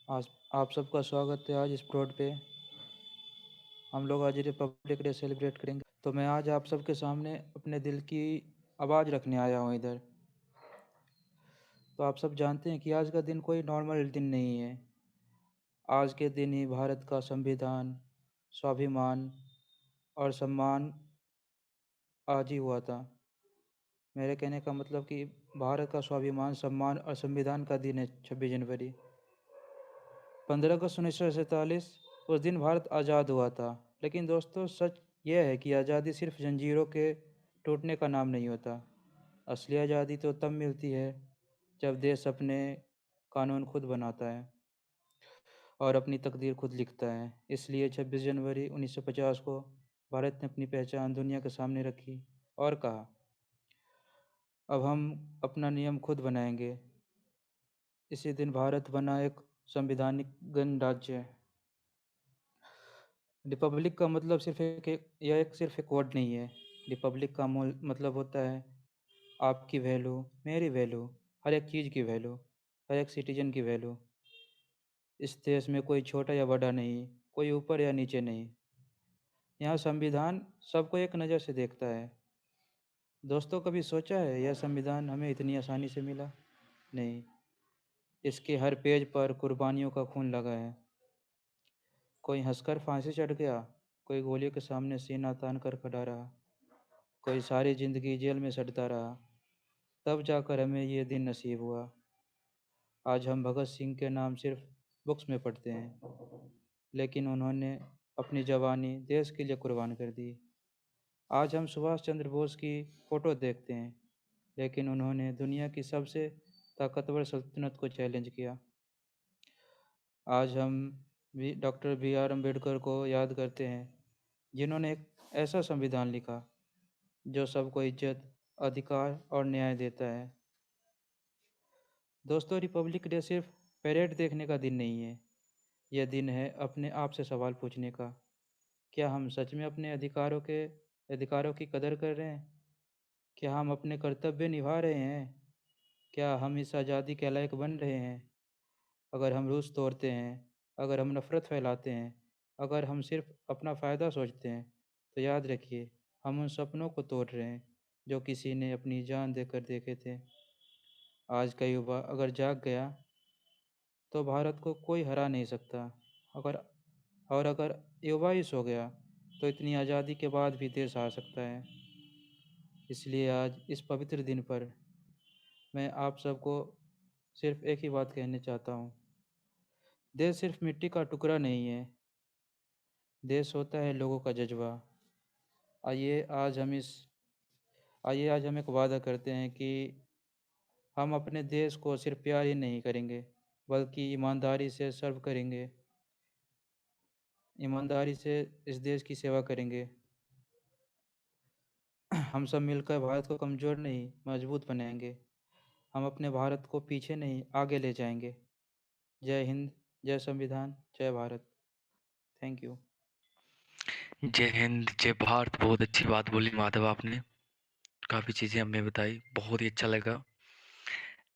आज आप सबका स्वागत है आज इस प्लॉट पे। हम लोग आज रिपब्लिक डे सेलिब्रेट करेंगे। तो मैं आज आप सबके सामने अपने दिल की आवाज़ रखने आया हूँ इधर। तो आप सब जानते हैं कि आज का दिन कोई नॉर्मल दिन नहीं है। आज के दिन ही भारत का संविधान, स्वाभिमान और सम्मान आज ही हुआ था। मेरे कहने का मतलब कि भारत का स्वाभिमान, सम्मान और संविधान का दिन है 26 जनवरी। 15 अगस्त 1947 उस दिन भारत आज़ाद हुआ था। लेकिन दोस्तों, सच यह है कि आज़ादी सिर्फ जंजीरों के टूटने का नाम नहीं होता। असली आज़ादी तो तब मिलती है जब देश अपने कानून खुद बनाता है और अपनी तकदीर खुद लिखता है। इसलिए 26 जनवरी 1950 को भारत ने अपनी पहचान दुनिया के सामने रखी और कहा, अब हम अपना नियम खुद बनाएंगे। इसी दिन भारत बना एक संविधानिक गणराज्य। रिपब्लिक का मतलब सिर्फ एक वर्ड नहीं है। रिपब्लिक का मूल मतलब होता है आपकी वैल्यू, मेरी वैल्यू, हर एक चीज़ की वैल्यू, हर एक सिटीजन की वैल्यू। इस देश में कोई छोटा या बड़ा नहीं, कोई ऊपर या नीचे नहीं। यहाँ संविधान सबको एक नज़र से देखता है। दोस्तों, कभी सोचा है यह संविधान हमें इतनी आसानी से मिला? नहीं, इसके हर पेज पर कुर्बानियों का खून लगा है। कोई हंसकर फांसी चढ़ गया, कोई गोलियों के सामने सीना तान कर खड़ा रहा, कोई सारी ज़िंदगी जेल में सड़ता रहा। तब जाकर हमें ये दिन नसीब हुआ। आज हम भगत सिंह के नाम सिर्फ बुक्स में पढ़ते हैं, लेकिन उन्होंने अपनी जवानी देश के लिए कुर्बान कर दी। आज हम सुभाष चंद्र बोस की फ़ोटो देखते हैं, लेकिन उन्होंने दुनिया की सबसे ताकतवर सल्तनत को चैलेंज किया। आज हम भी डॉक्टर बी आर अम्बेडकर को याद करते हैं, जिन्होंने एक ऐसा संविधान लिखा जो सबको इज्जत, अधिकार और न्याय देता है। दोस्तों, रिपब्लिक डे सिर्फ परेड देखने का दिन नहीं है। यह दिन है अपने आप से सवाल पूछने का। क्या हम सच में अपने अधिकारों की कदर कर रहे हैं? क्या हम अपने कर्तव्य निभा रहे हैं? क्या हम इस आज़ादी के लायक बन रहे हैं? अगर हम रूस तोड़ते हैं, अगर हम नफ़रत फैलाते हैं, अगर हम सिर्फ अपना फ़ायदा सोचते हैं, तो याद रखिए, हम उन सपनों को तोड़ रहे हैं जो किसी ने अपनी जान देकर देखे थे। आज का युवा अगर जाग गया तो भारत को कोई हरा नहीं सकता। अगर अगर युवा ही सो गया तो इतनी आज़ादी के बाद भी देश हार सकता है। इसलिए आज इस पवित्र दिन पर मैं आप सबको सिर्फ एक ही बात कहना चाहता हूँ। देश सिर्फ मिट्टी का टुकड़ा नहीं है, देश होता है लोगों का जज्बा। आइए आज हम इस आइए आज हम एक वादा करते हैं कि हम अपने देश को सिर्फ प्यार ही नहीं करेंगे, बल्कि ईमानदारी से सर्व करेंगे। ईमानदारी से इस देश की सेवा करेंगे। हम सब मिलकर भारत को कमज़ोर नहीं, मजबूत बनाएंगे। हम अपने भारत को पीछे नहीं, आगे ले जाएंगे। जय हिंद, जय संविधान, जय भारत। Thank you. जय हिंद, जय भारत। बहुत अच्छी बात बोली माधव आपने। काफ़ी चीज़ें हमें बताई, बहुत ही अच्छा लगा।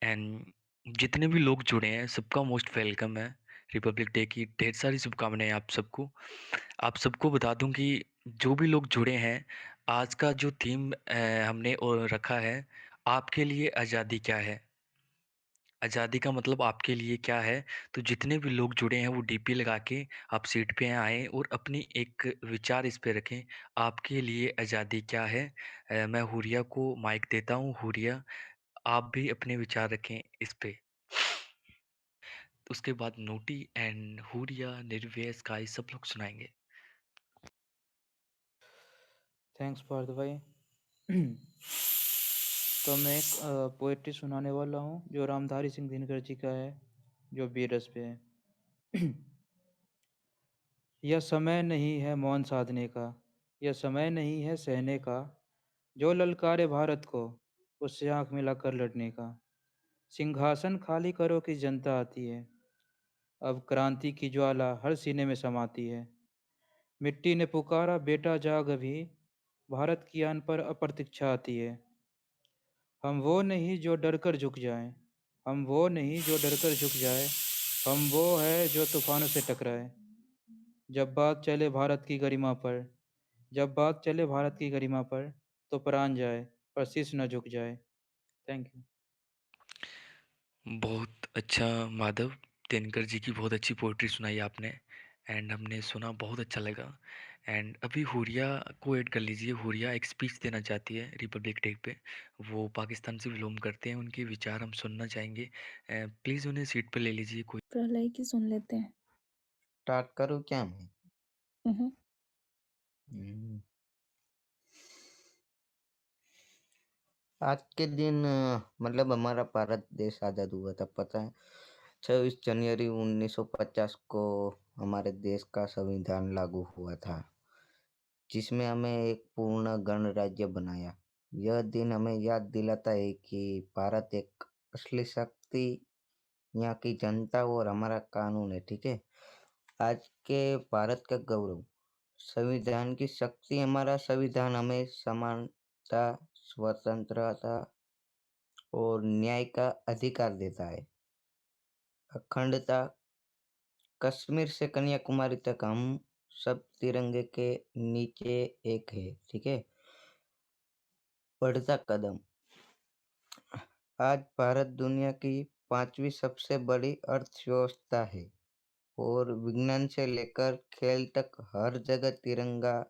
एंड जितने भी लोग जुड़े हैं सबका मोस्ट वेलकम है। रिपब्लिक डे की ढेर सारी शुभकामनाएं आप सबको। आप सबको बता दूं कि जो भी लोग जुड़े हैं, आज का जो थीम हमने रखा है, आपके लिए आज़ादी क्या है। आज़ादी का मतलब आपके लिए क्या है। तो जितने भी लोग जुड़े हैं वो डीपी लगा के आप सीट पे आएँ और अपनी एक विचार इस पे रखें, आपके लिए आज़ादी क्या है। मैं हुरिया को माइक देता हूँ। हुरिया, आप भी अपने विचार रखें इस पे। उसके बाद नोटी एंड हुरिया, निर्भय, स्काई सब लोग सुनाएंगे। थैंक्स पार्थ भाई। तो मैं एक पोएट्री सुनाने वाला हूँ जो रामधारी सिंह दिनकर जी का है, जो बीरस पे है। यह समय नहीं है मौन साधने का, यह समय नहीं है सहने का, जो ललकारे भारत को उससे आंख मिलाकर लड़ने का। सिंहासन खाली करो कि जनता आती है, अब क्रांति की ज्वाला हर सीने में समाती है। मिट्टी ने पुकारा बेटा जाग अभी, भारत की आन पर अप्रतीक्षा आती है। हम वो नहीं जो डर कर झुक जाएं, हम वो नहीं जो डर कर झुक जाए, हम वो है जो तूफ़ानों से टकराए, जब बात चले भारत की गरिमा पर, जब बात चले भारत की गरिमा पर, तो प्राण जाए, पर शीश न झुक जाए। Thank you. बहुत अच्छा माधव, दिनकर जी की बहुत अच्छी पोएट्री सुनाई आपने एंड हमने सुना, बहुत अच्छा लगा। एंड अभी हुरिया को ऐड कर लीजिए। हुरिया एक स्पीच देना चाहती है रिपब्लिक डे पे। वो पाकिस्तान से बिलोंग करते हैं, उनके विचार हम सुनना चाहेंगे। प्लीज़ उन्हें सीट पे ले लीजिए कोई। प्रलय की सुन लेते हैं। स्टार्ट करूँ क्या मैं? हम्म। हम्म, आज के दिन मतलब हमारा भारत देश आज़ाद हुआ था, पता है? 26 जनवरी 1950 को हमारे देश का संविधान लागू हुआ था, जिसमें हमें एक पूर्ण गणराज्य बनाया। यह दिन हमें याद दिलाता है कि भारत एक असली शक्ति यहाँ की जनता और हमारा कानून है, ठीक है? आज के भारत का गौरव, संविधान की शक्ति, हमारा संविधान हमें समानता, स्वतंत्रता और न्याय का अधिकार देता है। अखंडता, कश्मीर से कन्याकुमारी तक हम सब तिरंगे के नीचे एक है, ठीक है? बढ़ता कदम, आज भारत दुनिया की 5वीं सबसे बड़ी अर्थव्यवस्था है और विज्ञान से लेकर खेल तक हर जगह तिरंगा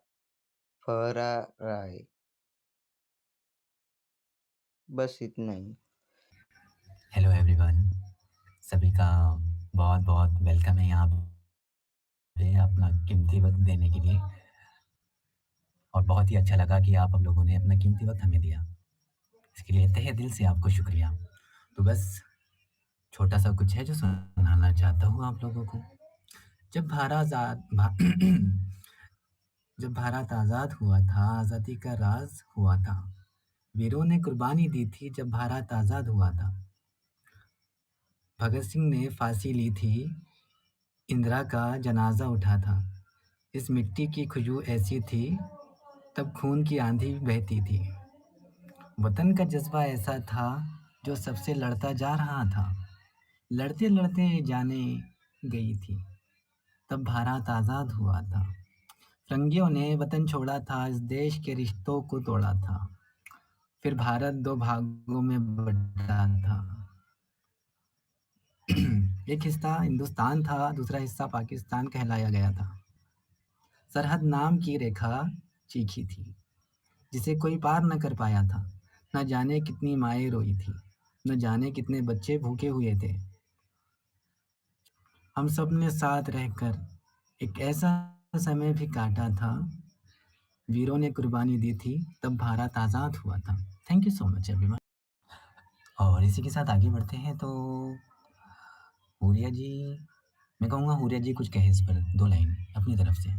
फहरा रहा है। बस इतना ही। हेलो एवरीवन, सभी का बहुत बहुत वेलकम है यहाँ पे अपना कीमती वक्त देने के लिए। और बहुत ही अच्छा लगा कि आप लोगों ने अपना कीमती वक्त हमें दिया। इसके लिए तहे दिल से आपको शुक्रिया। तो बस छोटा सा कुछ है जो सुनाना चाहता हूँ आप लोगों को। जब भारत आज़ाद जब भारत आज़ाद हुआ था, आज़ादी का राज हुआ था, वीरों ने कुर्बानी दी थी जब भारत आज़ाद हुआ था। भगत सिंह ने फांसी ली थी, इंदिरा का जनाजा उठा था। इस मिट्टी की खुशबू ऐसी थी, तब खून की आंधी बहती थी। वतन का जज्बा ऐसा था जो सबसे लड़ता जा रहा था। लड़ते लड़ते जाने गई थी, तब भारत आज़ाद हुआ था। फिरंगियों ने वतन छोड़ा था, इस देश के रिश्तों को तोड़ा था। फिर भारत दो भागों में बटा था। एक हिस्सा हिंदुस्तान था, दूसरा हिस्सा पाकिस्तान कहलाया गया था। सरहद नाम की रेखा चीखी थी, जिसे कोई पार न कर पाया था। न जाने कितनी माएँ रोई थी, न जाने कितने बच्चे भूखे हुए थे। हम सब ने साथ रहकर एक ऐसा समय भी काटा था, वीरों ने कुर्बानी दी थी, तब भारत आज़ाद हुआ था। Thank you so much everyone. और इसी के साथ आगे बढ़ते हैं। तो हुरिया जी, मैं कहूँगा हुरिया जी कुछ कहे इस पर 2 लाइन अपनी तरफ से।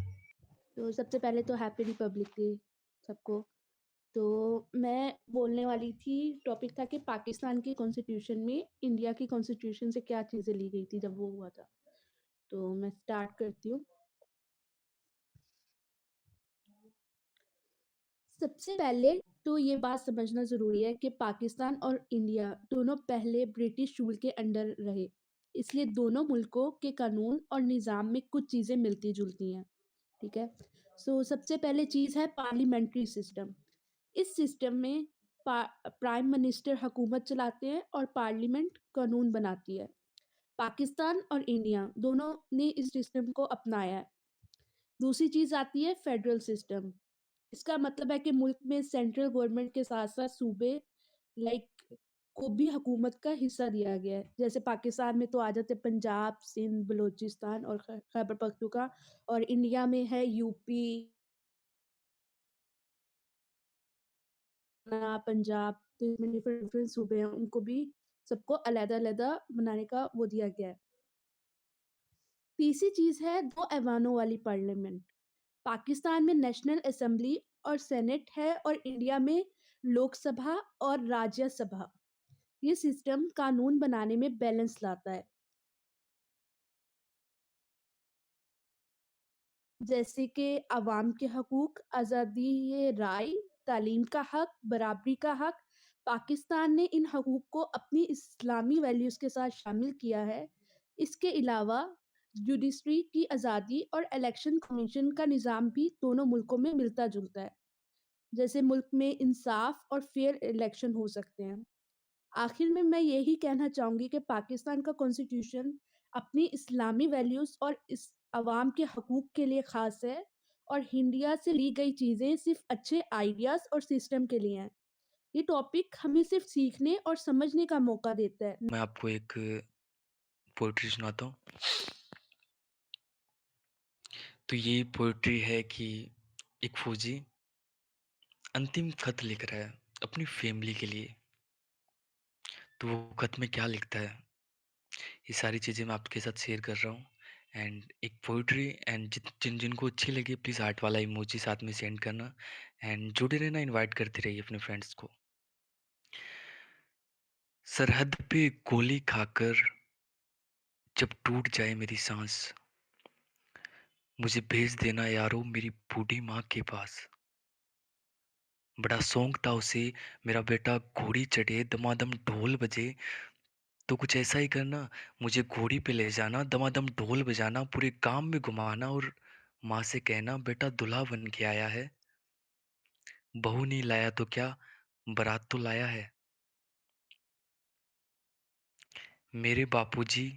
तो सबसे पहले तो हैप्पी रिपब्लिक डे सबको। तो मैं बोलने वाली थी, टॉपिक था कि पाकिस्तान के कॉन्स्टिट्यूशन में इंडिया की कॉन्स्टिट्यूशन से क्या चीज़ें ली गई थी जब वो हुआ था। तो मैं स्टार्ट करती हूँ। सबसे पहले तो ये बात समझना ज़रूरी है कि पाकिस्तान और इंडिया दोनों पहले ब्रिटिश रूल के अंडर रहे, इसलिए दोनों मुल्कों के कानून और निज़ाम में कुछ चीज़ें मिलती-जुलती हैं, ठीक है? सबसे पहले चीज़ है पार्लियामेंट्री सिस्टम। इस सिस्टम में प्राइम मिनिस्टर हुकूमत चलाते हैं और पार्लियामेंट कानून बनाती है। पाकिस्तान और इंडिया दोनों ने इस सिस्टम को अपनाया है। दूसरी चीज़ आती है फेडरल सिस्टम। इसका मतलब है कि मुल्क में सेंट्रल गवर्नमेंट के साथ-साथ सूबे लाइक को भी हुकूमत का हिस्सा दिया गया है। जैसे पाकिस्तान में तो आ जाते हैं पंजाब, सिंध, बलूचिस्तान और खैबर पख्तूनख्वा, और इंडिया में है यूपी, पंजाब, तो इसमें डिफरेंट-डिफरेंट सूबे हैं, उनको भी सबको अलग-अलग बनाने का वो दिया गया है। तीसरी चीज़ है 2 ऐवानों वाली पार्लियामेंट। पाकिस्तान में नेशनल असेंबली और सेनेट है और इंडिया में लोकसभा और राज्यसभा। ये सिस्टम कानून बनाने में बैलेंस लाता है। जैसे कि अवाम के हकूक, आज़ादी ये राय, तालीम का हक, बराबरी का हक। पाकिस्तान ने इन हकूक को अपनी इस्लामी वैल्यूज़ के साथ शामिल किया है। इसके अलावा जुडिशरी की आज़ादी और इलेक्शन कमीशन का निज़ाम भी दोनों मुल्कों में मिलता-जुलता है। जैसे मुल्क में इंसाफ और फेयर इलेक्शन हो सकते हैं। आखिर में मैं यही कहना चाहूँगी कि पाकिस्तान का कॉन्स्टिट्यूशन अपनी इस्लामी वैल्यूज़ और इस अवाम के हकूक़ के लिए ख़ास है और इंडिया से ली गई चीज़ें सिर्फ़ अच्छे आइडियाज़ और सिस्टम के लिए हैं। ये टॉपिक हमें सिर्फ़ सीखने और समझने का मौका देता है। मैं आपको एक पोएट्री सुनाता हूँ। तो ये पोएट्री है कि एक फौजी अंतिम खत लिख रहा है अपनी फैमिली के लिए। तो वो खत में क्या लिखता है, ये सारी चीज़ें मैं आपके साथ शेयर कर रहा हूँ। एंड एक पोएट्री, एंड जिनको अच्छी लगी प्लीज़ हार्ट वाला इमोजी साथ में सेंड करना। एंड जुड़े रहना, इनवाइट करते रहिए अपने फ्रेंड्स को। सरहद पे गोली खाकर जब टूट जाए मेरी सांस, मुझे भेज देना यारो मेरी बूढ़ी माँ के पास। बड़ा शौक था उसे मेरा बेटा घोड़ी चढ़े दमादम ढोल बजे। तो कुछ ऐसा ही करना, मुझे घोड़ी पे ले जाना, दमादम ढोल बजाना, पूरे गांव में घुमाना, और माँ से कहना बेटा दूल्हा बन के आया है। बहू नहीं लाया तो क्या, बारात तो लाया है। मेरे बापूजी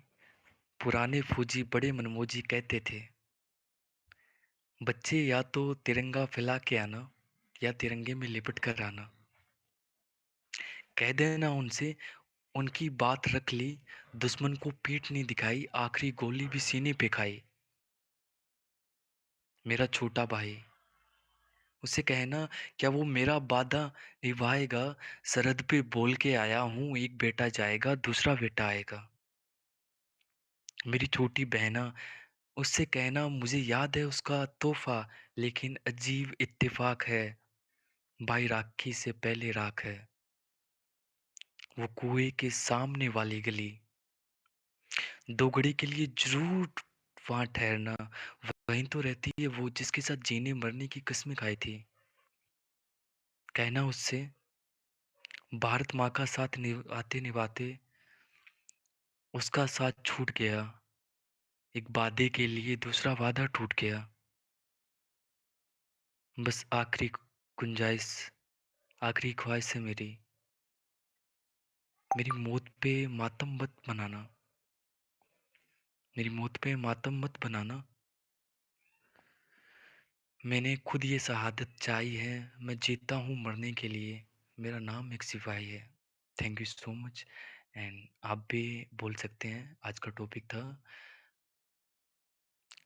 पुराने फौजी बड़े मनमोजी कहते थे, बच्चे या तो तिरंगा फैला के आना या तिरंगे में लिपट कर आना। कह देना उनसे उनकी बात रख ली, दुश्मन को पीठ नहीं दिखाई, आखिरी गोली भी सीने पे खाई। मेरा छोटा भाई, उसे कहना क्या वो मेरा वादा निभाएगा, सरहद पे बोल के आया हूं एक बेटा जाएगा दूसरा बेटा आएगा। मेरी छोटी बहना, उससे कहना मुझे याद है उसका तोहफा, लेकिन अजीब इत्तेफाक है, भाई राखी से पहले राख है। वो कुएं के सामने वाली गली, 2 घड़ी के लिए जरूर वहां ठहरना, वहीं तो रहती है वो जिसके साथ जीने मरने की कस्में खाई थी। कहना उससे भारत माँ का साथ निभाते निभाते उसका साथ छूट गया, एक वादे के लिए दूसरा वादा टूट गया। बस आखिरी गुंजाइश, आखिरी ख्वाहिश है मेरी, मेरी मौत पे मातम मत मनाना, मेरी मौत पे मातम मत बनाना। मैंने खुद ये शहादत चाही है, मैं जीता हूँ मरने के लिए, मेरा नाम एक सिपाही है। Thank you so much. And आप भी बोल सकते हैं, आज का टॉपिक था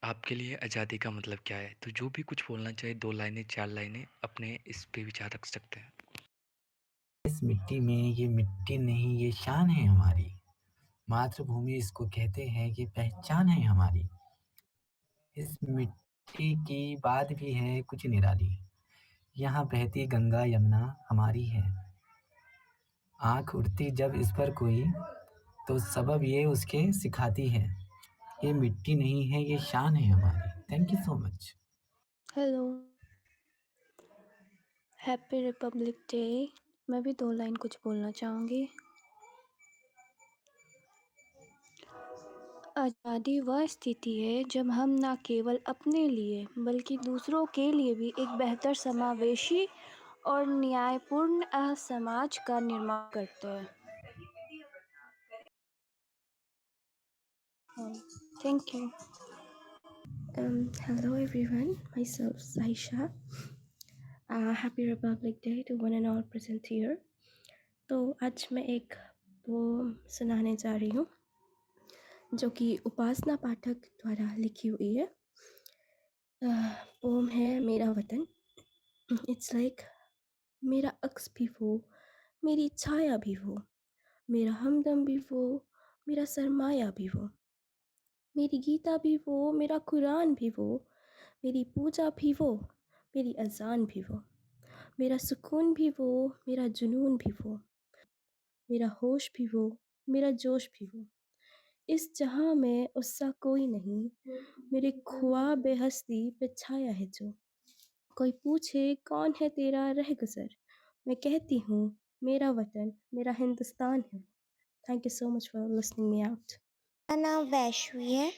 आपके लिए आज़ादी का मतलब क्या है। तो जो भी कुछ बोलना चाहे 2 लाइनें 4 लाइनें अपने इस पे विचार रख सकते हैं। इस मिट्टी में, ये मिट्टी नहीं ये शान है हमारी, मातृभूमि इसको कहते हैं, ये पहचान है हमारी। इस मिट्टी की बात भी है कुछ निराली, यहाँ बहती गंगा यमुना हमारी है। आँख उठती जब इस पर कोई, तो सबब ये उसके सिखाती है, ये मिट्टी नहीं है ये शान है हमारी। Thank you so much. Hello, happy Republic day. मैं भी 2 लाइन कुछ बोलना चाहूँगी। आज़ादी वह स्थिति है जब हम न केवल अपने लिए बल्कि दूसरों के लिए भी एक बेहतर समावेशी और न्यायपूर्ण समाज का निर्माण करते हैं। Thank you. Hello everyone, myself Saisha. Happy Republic Day to one and all present here. तो आज मैं एक पोम सुनाने जा रही हूँ जो कि उपासना पाठक द्वारा लिखी हुई है। पोम है मेरा वतन। इट्स लाइक मेरा अक्स भी वो, मेरी छाया भी वो, मेरा हमदम भी वो, मेरा सरमाया भी वो, मेरी गीता भी वो, मेरा कुरान भी वो, मेरी पूजा भी वो, मेरी अजान भी वो, मेरा सुकून भी वो, मेरा जुनून भी वो, मेरा होश भी वो, मेरा जोश भी वो। इस जहां में उससा कोई नहीं, मेरे ख्वाब हस्ती पे छाया है जो। कोई पूछे कौन है तेरा रह गुज़र, मैं कहती हूँ मेरा वतन, मेरा हिंदुस्तान है। Thank you so much for listening me out. मेरा नाम वैश्वी है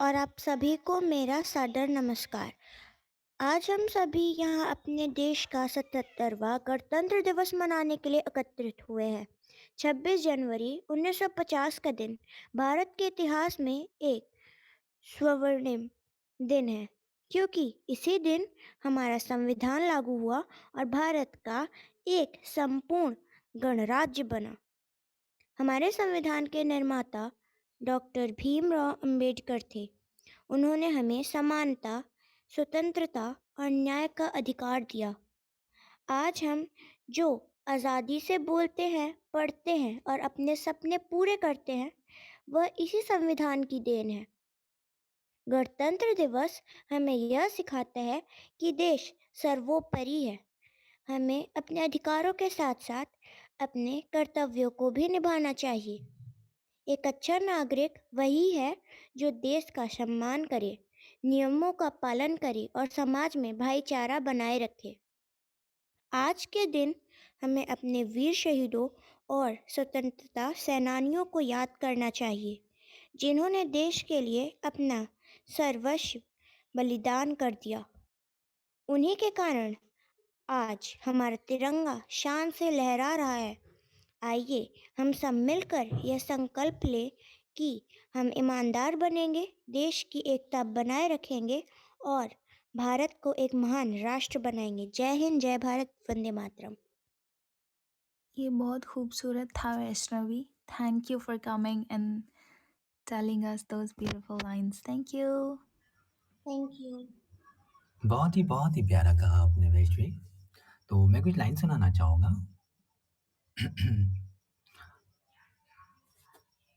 और आप सभी को मेरा सादर नमस्कार। आज हम सभी यहाँ अपने देश का 77वां गणतंत्र दिवस मनाने के लिए एकत्रित हुए हैं। 26 जनवरी 1950 का दिन भारत के इतिहास में एक स्वर्णिम दिन है, क्योंकि इसी दिन हमारा संविधान लागू हुआ और भारत का एक संपूर्ण गणराज्य बना। हमारे संविधान के निर्माता डॉक्टर भीमराव अंबेडकर थे। उन्होंने हमें समानता, स्वतंत्रता और न्याय का अधिकार दिया। आज हम जो आज़ादी से बोलते हैं, पढ़ते हैं और अपने सपने पूरे करते हैं, वह इसी संविधान की देन है। गणतंत्र दिवस हमें यह सिखाता है कि देश सर्वोपरि है। हमें अपने अधिकारों के साथ साथ अपने कर्तव्यों को भी निभाना चाहिए। एक अच्छा नागरिक वही है जो देश का सम्मान करे, नियमों का पालन करे और समाज में भाईचारा बनाए रखे। आज के दिन हमें अपने वीर शहीदों और स्वतंत्रता सेनानियों को याद करना चाहिए, जिन्होंने देश के लिए अपना सर्वस्व बलिदान कर दिया। उन्हीं के कारण आज हमारा तिरंगा शान से लहरा रहा है। आइए हम सब मिलकर यह संकल्प लें कि हम ईमानदार बनेंगे, देश की एकता बनाए रखेंगे और भारत को एक महान राष्ट्र बनाएंगे। जय हिंद, जय भारत, वंदे मातरम। ये बहुत खूबसूरत था Vaishnavi. Thank you for coming and telling us those beautiful lines. Thank you. Thank you. बहुत ही प्यारा कहा आपने वैश्वी। तो मैं कुछ लाइन सुनाना चाहूँगा।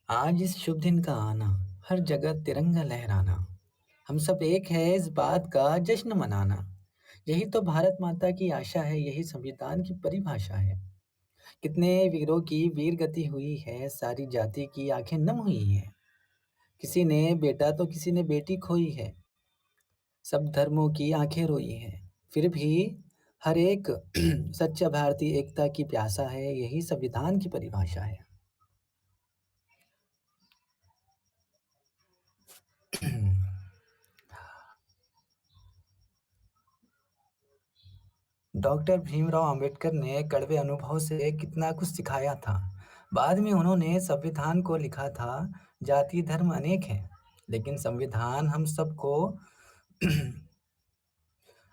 आज इस शुभ दिन का आना, हर जगह तिरंगा लहराना, हम सब एक है इस बात का जश्न मनाना। यही तो भारत माता की आशा है, यही संविधान की परिभाषा है। कितने वीरों की वीर गति हुई है, सारी जाति की आंखें नम हुई हैं। किसी ने बेटा तो किसी ने बेटी खोई है, सब धर्मों की आंखें रोई हैं। फिर भी हर एक सच्चा भारतीय एकता की प्यासा है, यही संविधान की परिभाषा है। डॉक्टर भीमराव अंबेडकर ने कड़वे अनुभव से कितना कुछ सिखाया था। बाद में उन्होंने संविधान को लिखा था, जाति धर्म अनेक हैं, लेकिन संविधान हम सबको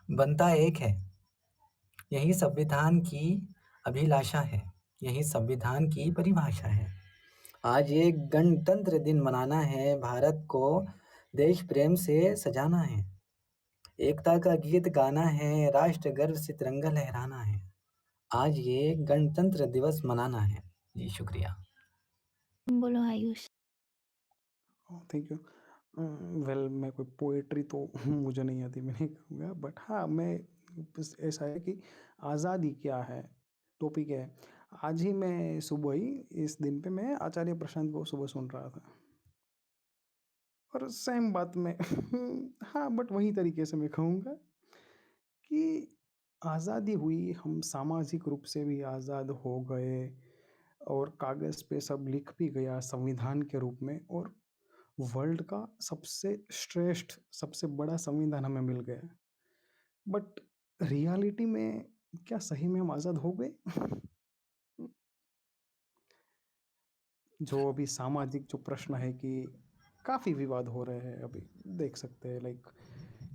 बनता एक है। यही संविधान की अभिलाषा है, यही संविधान की परिभाषा है। आज ये गणतंत्र दिन मनाना है, भारत को देश प्रेम से सजाना है, एकता का गीत गाना है, राष्ट्र गर्व से तिरंगा लहराना है। आज ये गणतंत्र दिवस मनाना है। जी शुक्रिया। बोलो आयुष। Thank you. वेल मैं कोई पोएट्री तो मुझे नहीं आती, मैं नहीं कहूँगा, बट हाँ मैं बस ऐसा है कि आज़ादी क्या है, टॉपिक है। आज ही मैं सुबह ही इस दिन पे मैं आचार्य प्रशांत को सुबह सुन रहा था और सेम बात में हाँ बट वही तरीके से मैं कहूँगा कि आज़ादी हुई, हम सामाजिक रूप से भी आज़ाद हो गए और कागज़ पे सब लिख भी गया संविधान के रूप में, और वर्ल्ड का सबसे श्रेष्ठ सबसे बड़ा संविधान हमें मिल गया। बट रियलिटी में क्या सही में हम आज़ाद हो गए? जो अभी सामाजिक जो प्रश्न है कि काफ़ी विवाद हो रहे हैं, अभी देख सकते हैं, लाइक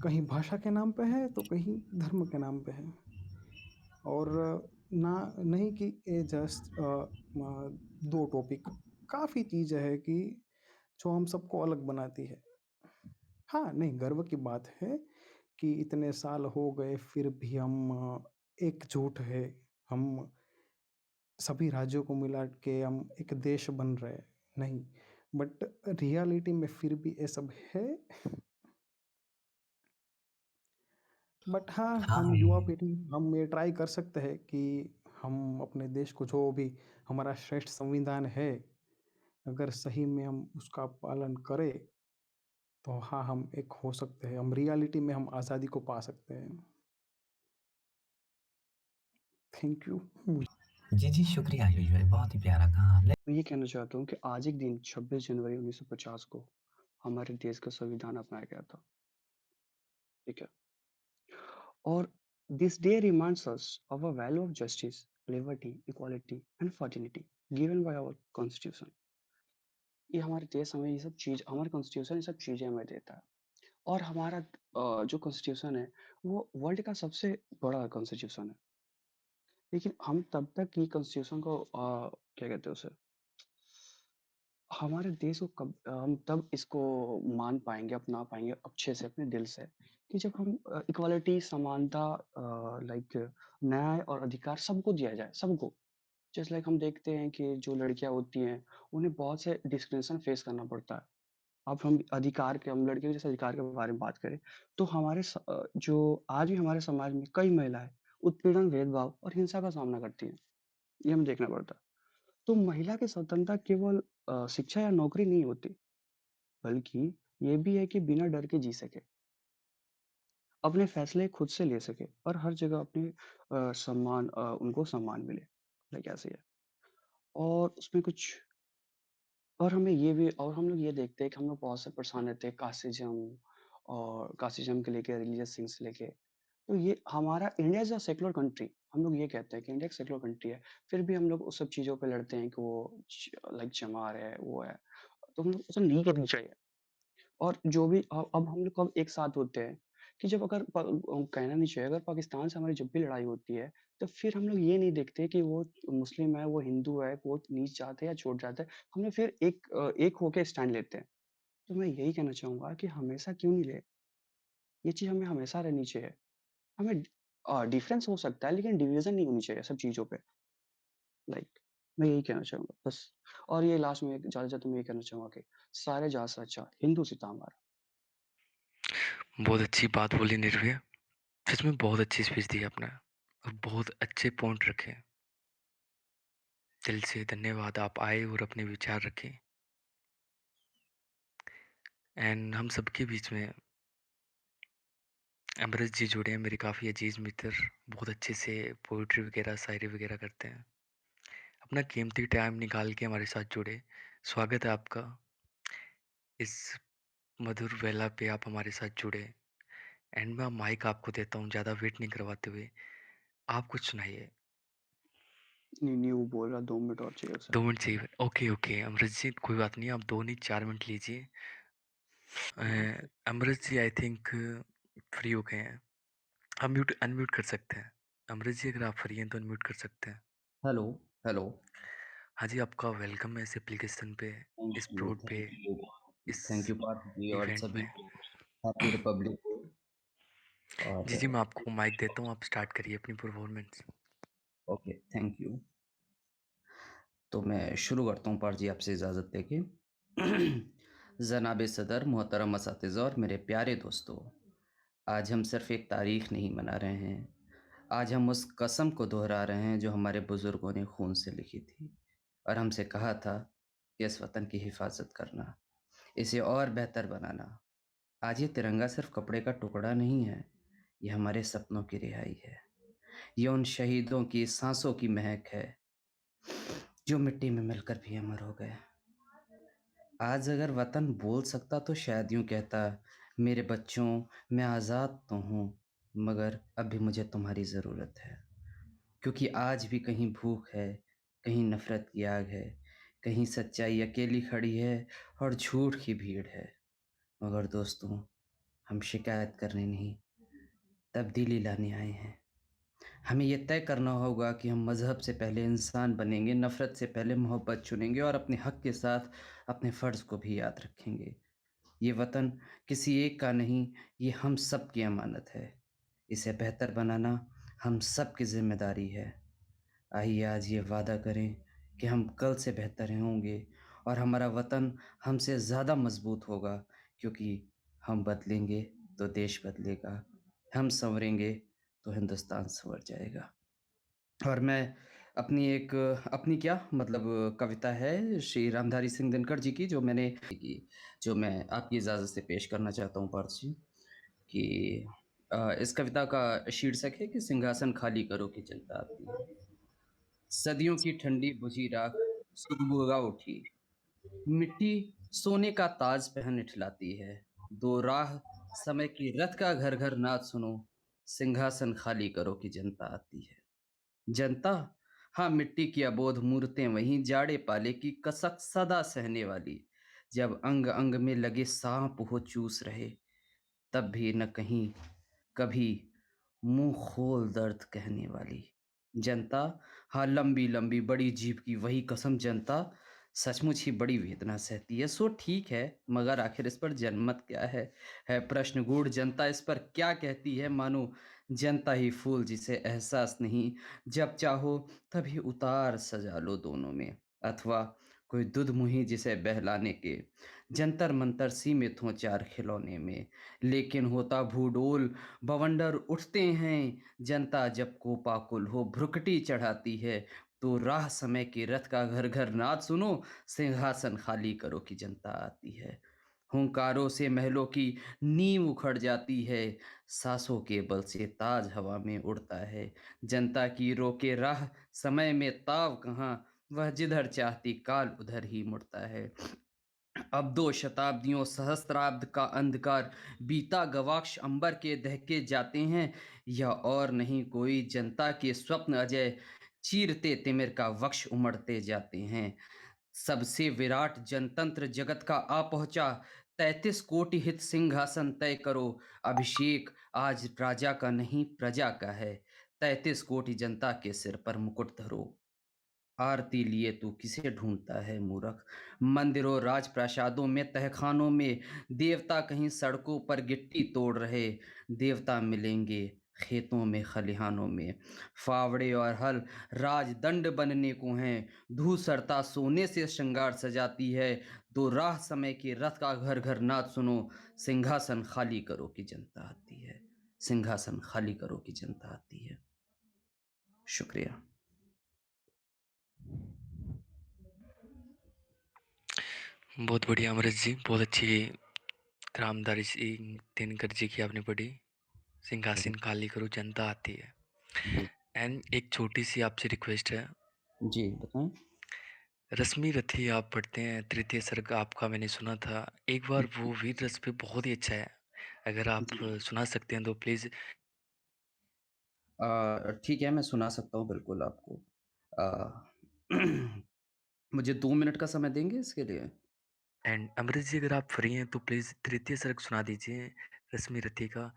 कहीं भाषा के नाम पे है तो कहीं धर्म के नाम पे है, और ना नहीं कि ये जस्ट दो टॉपिक, काफ़ी चीज़ें है कि जो हम सबको अलग बनाती है। हाँ, नहीं, गर्व की बात है कि इतने साल हो गए फिर भी हम एकजुट है, हम सभी राज्यों को मिला के हम एक देश बन रहे हैं, नहीं, बट रियलिटी में फिर भी ये सब है। बट हाँ, हम युवा पीढ़ी हम ये ट्राई कर सकते हैं कि हम अपने देश को, जो भी हमारा श्रेष्ठ संविधान है, अगर सही में हम उसका पालन करें तो हाँ, हम एक हो सकते हैं, हम रियलिटी में हम आज़ादी को पा सकते हैं। Thank you. जी, शुक्रिया आयुष भाई, बहुत ही प्यारा कहा आपने। मैं ये कहना चाहता हूँ कि आज एक दिन 26 जनवरी 1950 को हमारे देश का संविधान अपनाया गया था, ठीक है? और this day reminds us of a value of justice, liberty, equality and fertility given by our constitution. ये हमारे देश हमें ये सब चीज़ हमारा कॉन्स्टिट्यूशन ये सब चीज़ें हमें देता है। और हमारा जो कॉन्स्टिट्यूशन है, वो वर्ल्ड का सबसे बड़ा कॉन्स्टिट्यूशन है। लेकिन हम तब तक ये कॉन्स्टिट्यूशन को क्या कहते हैं उसे, हमारे देश को कब हम तब इसको मान पाएँगे, अपना पाएँगे अच्छे से अपने दिल से, कि जब हम इक्वालिटी, समानता, लाइक न्याय और अधिकार सबको दिया जाए, सबको। जस्ट लाइक हम देखते हैं कि जो लड़कियाँ होती हैं, उन्हें बहुत से डिस्क्रिमिनेशन फेस करना पड़ता है। अब हम लड़कियों के जैसे अधिकार के बारे में बात करें, तो जो आज भी हमारे समाज में कई महिलाएँ उत्पीड़न, भेदभाव और हिंसा का सामना करती हैं। ये हमें देखना पड़ता है। तो महिला की स्वतंत्रता केवल शिक्षा या नौकरी नहीं होती, बल्कि ये भी है कि बिना डर के जी सके, अपने फैसले खुद से ले सके और हर जगह अपने उनको सम्मान मिले। लाइक ऐसे ही है। और उसमें कुछ और हम लोग ये देखते हैं कि हम लोग बहुत से परेशान रहते हैं कास्टिज़्म के लेके, रिलीजियस थिंग्स लेके। तो ये हमारा India is a secular country. हम लोग ये कहते हैं कि इंडिया एक सेक्युलर कंट्री है, फिर भी हम लोग उस सब चीज़ों पे लड़ते हैं कि वो लाइक चमार है, वो है। तो हम लोग उसे नहीं करनी चाहिए। और जो भी अब हम लोग कब एक साथ होते हैं कि जब अगर कहना नहीं चाहिए, अगर पाकिस्तान से हमारी जब भी लड़ाई होती है, तो फिर हम लोग ये नहीं देखते कि वो मुस्लिम है, वो हिंदू है, वो नीच जात है या छोट जात है। हम लोग फिर एक होके स्टैंड लेते हैं। तो मैं यही कहना चाहूँगा कि हमेशा क्यों नहीं ले, ये चीज़ हमें हमेशा रहनी चाहिए। हमें डिफरेंस हो सकता है, लेकिन डिवीज़न नहीं होनी चाहिए सब चीज़ों पे। लाइक मैं यही कहना चाहूँगा बस। और ये लास्ट में ज़्यादा मैं ये कहना चाहूँगा कि सारे जात से अच्छा हिंदू सिता हमारा। बहुत अच्छी बात बोली निर्भय। सच में बहुत अच्छी स्पीच दी आपने और बहुत अच्छे पॉइंट रखे। दिल से धन्यवाद, आप आए और अपने विचार रखे। एंड हम सबके बीच में अमृत जी जुड़े हैं, मेरे काफ़ी अजीज मित्र, बहुत अच्छे से पोइट्री वगैरह, शायरी वगैरह करते हैं। अपना कीमती टाइम निकाल के हमारे साथ जुड़े। स्वागत है आपका। इस मधुर वेला पे आप हमारे साथ जुड़े। एंड मैं माइक आपको देता हूँ, ज़्यादा वेट नहीं करवाते हुए आप कुछ सुनाइए। नहीं, वो बोल रहा 2 मिनट और चाहिए उसे। 2 मिनट चाहिए? ओके अमृत जी, कोई बात नहीं, आप 2 नहीं 4 मिनट लीजिए। अमृत जी आई थिंक फ्री हो गए हैं। आप अनम्यूट कर सकते हैं। अमृत जी अगर आप फ्री हैं तो अनम्यूट कर सकते हैं। Hello, hello. हाँ जी, आपका वेलकम है इस एप्लीकेशन पे, इस प्रोड पे, इस थैंक यू पार्थ जी और इवेंट सभी में। को हैप्पी रिपब्लिक डे। जी, और मैं आपको माइक देता हूँ, आप स्टार्ट करिए अपनी परफॉर्मेंस। Okay, thank you. तो मैं शुरू करता हूँ पार्थ जी आपसे इजाज़त लेके। जनाब सदर, मोहतरम असातिज़ा और मेरे प्यारे दोस्तों, आज हम सिर्फ एक तारीख नहीं मना रहे हैं, आज हम उस कसम को दोहरा रहे हैं जो हमारे बुज़ुर्गों ने खून से लिखी थी और हमसे कहा था कि इस वतन की हिफाजत करना, इसे और बेहतर बनाना। आज ये तिरंगा सिर्फ कपड़े का टुकड़ा नहीं है, ये हमारे सपनों की रिहाई है। ये उन शहीदों की सांसों की महक है जो मिट्टी में मिलकर भी अमर हो गए। आज अगर वतन बोल सकता तो शायद यूं कहता, मेरे बच्चों, मैं आज़ाद तो हूँ, मगर अब भी मुझे तुम्हारी ज़रूरत है। क्योंकि आज भी कहीं भूख है, कहीं नफ़रत की आग है, कहीं सच्चाई अकेली खड़ी है और झूठ की भीड़ है। मगर दोस्तों, हम शिकायत करने नहीं, तब्दीली लाने आए हैं। हमें ये तय करना होगा कि हम मज़हब से पहले इंसान बनेंगे, नफ़रत से पहले मोहब्बत चुनेंगे और अपने हक़ के साथ अपने फ़र्ज़ को भी याद रखेंगे। ये वतन किसी एक का नहीं, ये हम सब की अमानत है। इसे बेहतर बनाना हम सब की ज़िम्मेदारी है। आइए आज ये वादा करें कि हम कल से बेहतर होंगे और हमारा वतन हमसे ज़्यादा मज़बूत होगा, क्योंकि हम बदलेंगे तो देश बदलेगा, हम संवरेंगे तो हिंदुस्तान संवर जाएगा। और मैं अपनी क्या मतलब कविता है श्री रामधारी सिंह दिनकर जी की, जो मैं आपकी इजाज़त से पेश करना चाहता हूँ पार्थ जी, कि इस कविता का शीर्षक है कि सिंहासन खाली करो कि जनता आती है। सदियों की ठंडी बुझी राख सुगबुगा उठी। मिट्टी सोने का ताज पहन इठलाती है। दो राह समय की रथ का घर घर नाच सुनो, सिंहासन खाली करो कि जनता आती है। जनता, हाँ, मिट्टी की अबोध मूर्तें वहीं जाड़े पाले की कसक सदा सहने वाली। जब अंग अंग में लगे सांप हो चूस रहे, तब भी न कहीं कभी मुंह खोल दर्द कहने वाली। जनता, हाँ, लंबी लंबी बड़ी जीभ की वही कसम। जनता सचमुच ही बड़ी वेदना सहती है। सो ठीक है, मगर आखिर इस पर जनमत क्या है प्रश्न गूढ़। जनता इस पर क्या कहती है, मानो जनता ही फूल जिसे एहसास नहीं। जब चाहो तभी उतार सजा लो दोनों में, अथवा कोई दुध मुही जिसे बहलाने के जंतर मंतर सीमित हों चार खिलौने में। लेकिन होता भूडोल, बवंडर उठते हैं। जनता जब कोपाकुल हो भ्रुकटी चढ़ाती है, तो राह समय के रथ का घर घर नाच सुनो, सिंहासन खाली करो कि जनता आती है। हुंकारों से महलों की नींव उखड़ जाती है, सांसों के बल से ताज हवा में उड़ता है। जनता की रोके राह समय में ताव कहाँ, वह जिधर चाहती काल उधर ही मुड़ता है। अब 2 शताब्दियों सहस्त्राब्द का अंधकार बीता गवाक्ष अंबर के दहके जाते हैं। यह और नहीं कोई जनता के स्वप्न अजय, चीरते तिमिर का वक्ष उमड़ते जाते हैं। सबसे विराट जनतंत्र जगत का आ पहुंचा, 33 कोटि हित सिंहासन तय करो। अभिषेक आज राजा का नहीं प्रजा का है, 33 कोटि जनता के सिर पर मुकुट धरो। आरती लिए तू किसे ढूंढता है मूर्ख, मंदिरों राजप्रासादों में तहखानों में। देवता कहीं सड़कों पर गिट्टी तोड़ रहे, देवता मिलेंगे खेतों में खलिहानों में। फावड़े और हल राजदंड बनने को हैं, धूसरता सोने से श्रृंगार सजाती है। दो राह समय के रथ का घर घर नाच सुनो, सिंहासन खाली करो कि जनता आती है। सिंहासन खाली करो कि जनता आती है। शुक्रिया। बहुत बढ़िया अमृत जी, बहुत अच्छी रामधारी सिंह दिनकर जी की आपने पढ़ी। सिंहासन खाली करो जनता आती है। जी एंड एक छोटी सी आपसे रिक्वेस्ट है, जी बताएं। रश्मि रथी आप पढ़ते हैं, तृतीय सर्ग आपका मैंने सुना था। एक बार वो वीर रस पे बहुत ही अच्छा है, अगर आप सुना सकते हैं तो प्लीज। ठीक है, मैं सुना सकता हूँ बिल्कुल आपको। मुझे 2 मिनट का समय देंगे इसके लिए? एंड अमृत जी अगर आप फ्री हैं तो प्लीज तृतीय सर्ग सुना दीजिए रश्मि रथी का।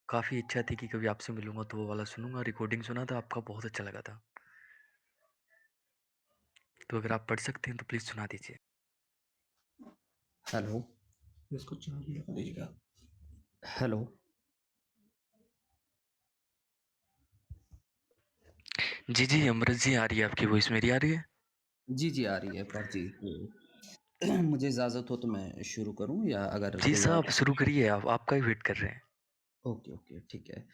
काफी इच्छा थी कि कभी आपसे मिलूंगा तो वो वाला सुनूंगा। रिकॉर्डिंग सुना था आपका, बहुत अच्छा लगा था। तो अगर आप पढ़ सकते हैं तो प्लीज सुना दीजिए। हेलो, इसको चालू रख दीजिएगा। हेलो। जी जी अमृत जी, आ रही है आपकी वॉइस, मेरी आ रही है? जी जी आ रही है पर जी। मुझे इजाज़त हो तो मैं शुरू करूं, या अगर जी कोई और? साहब शुरू करिए, आप आपका ही वेट कर रहे हैं। ओके ओके ठीक है।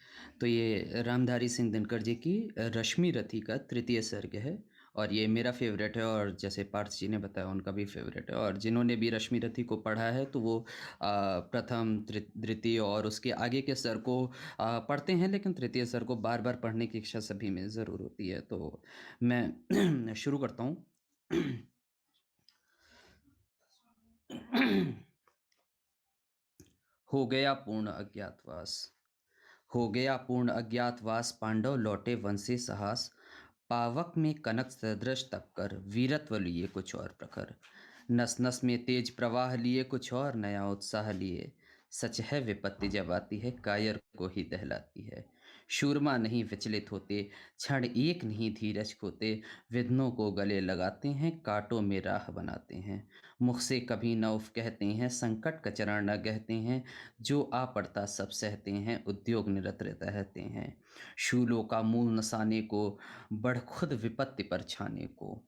तो ये रामधारी सिंह दिनकर जी की रश्मि रथी का तृतीय सर्ग है, और ये मेरा फेवरेट है, और जैसे पार्थ जी ने बताया उनका भी फेवरेट है। और जिन्होंने भी रश्मि रथी को पढ़ा है तो वो प्रथम द्वितीय और उसके आगे के सर को पढ़ते हैं, लेकिन तृतीय सर को बार बार पढ़ने की इच्छा सभी में ज़रूर होती है। तो मैं शुरू करता हूँ। हो गया पूर्ण अज्ञातवास। हो गया पूर्ण अज्ञातवास, पांडव लौटे वन से साहस। पावक में कनक सदृश तप कर, वीरत्व लिए कुछ और प्रखर। नस नस में तेज प्रवाह लिए, कुछ और नया उत्साह लिए। सच है विपत्ति जब आती है, कायर को ही दहलाती है। शूरमा नहीं विचलित होते, क्षण एक नहीं धीरज खोते। विघ्नों को गले लगाते हैं, कांटों में राह बनाते हैं। मुख से कभी न उफ कहते हैं, संकट का चरण न गहते हैं। जो आ पड़ता सब सहते हैं, उद्योग निरत रहते हैं। शूलों का मूल नसाने को, बढ़ खुद विपत्ति पर छाने को।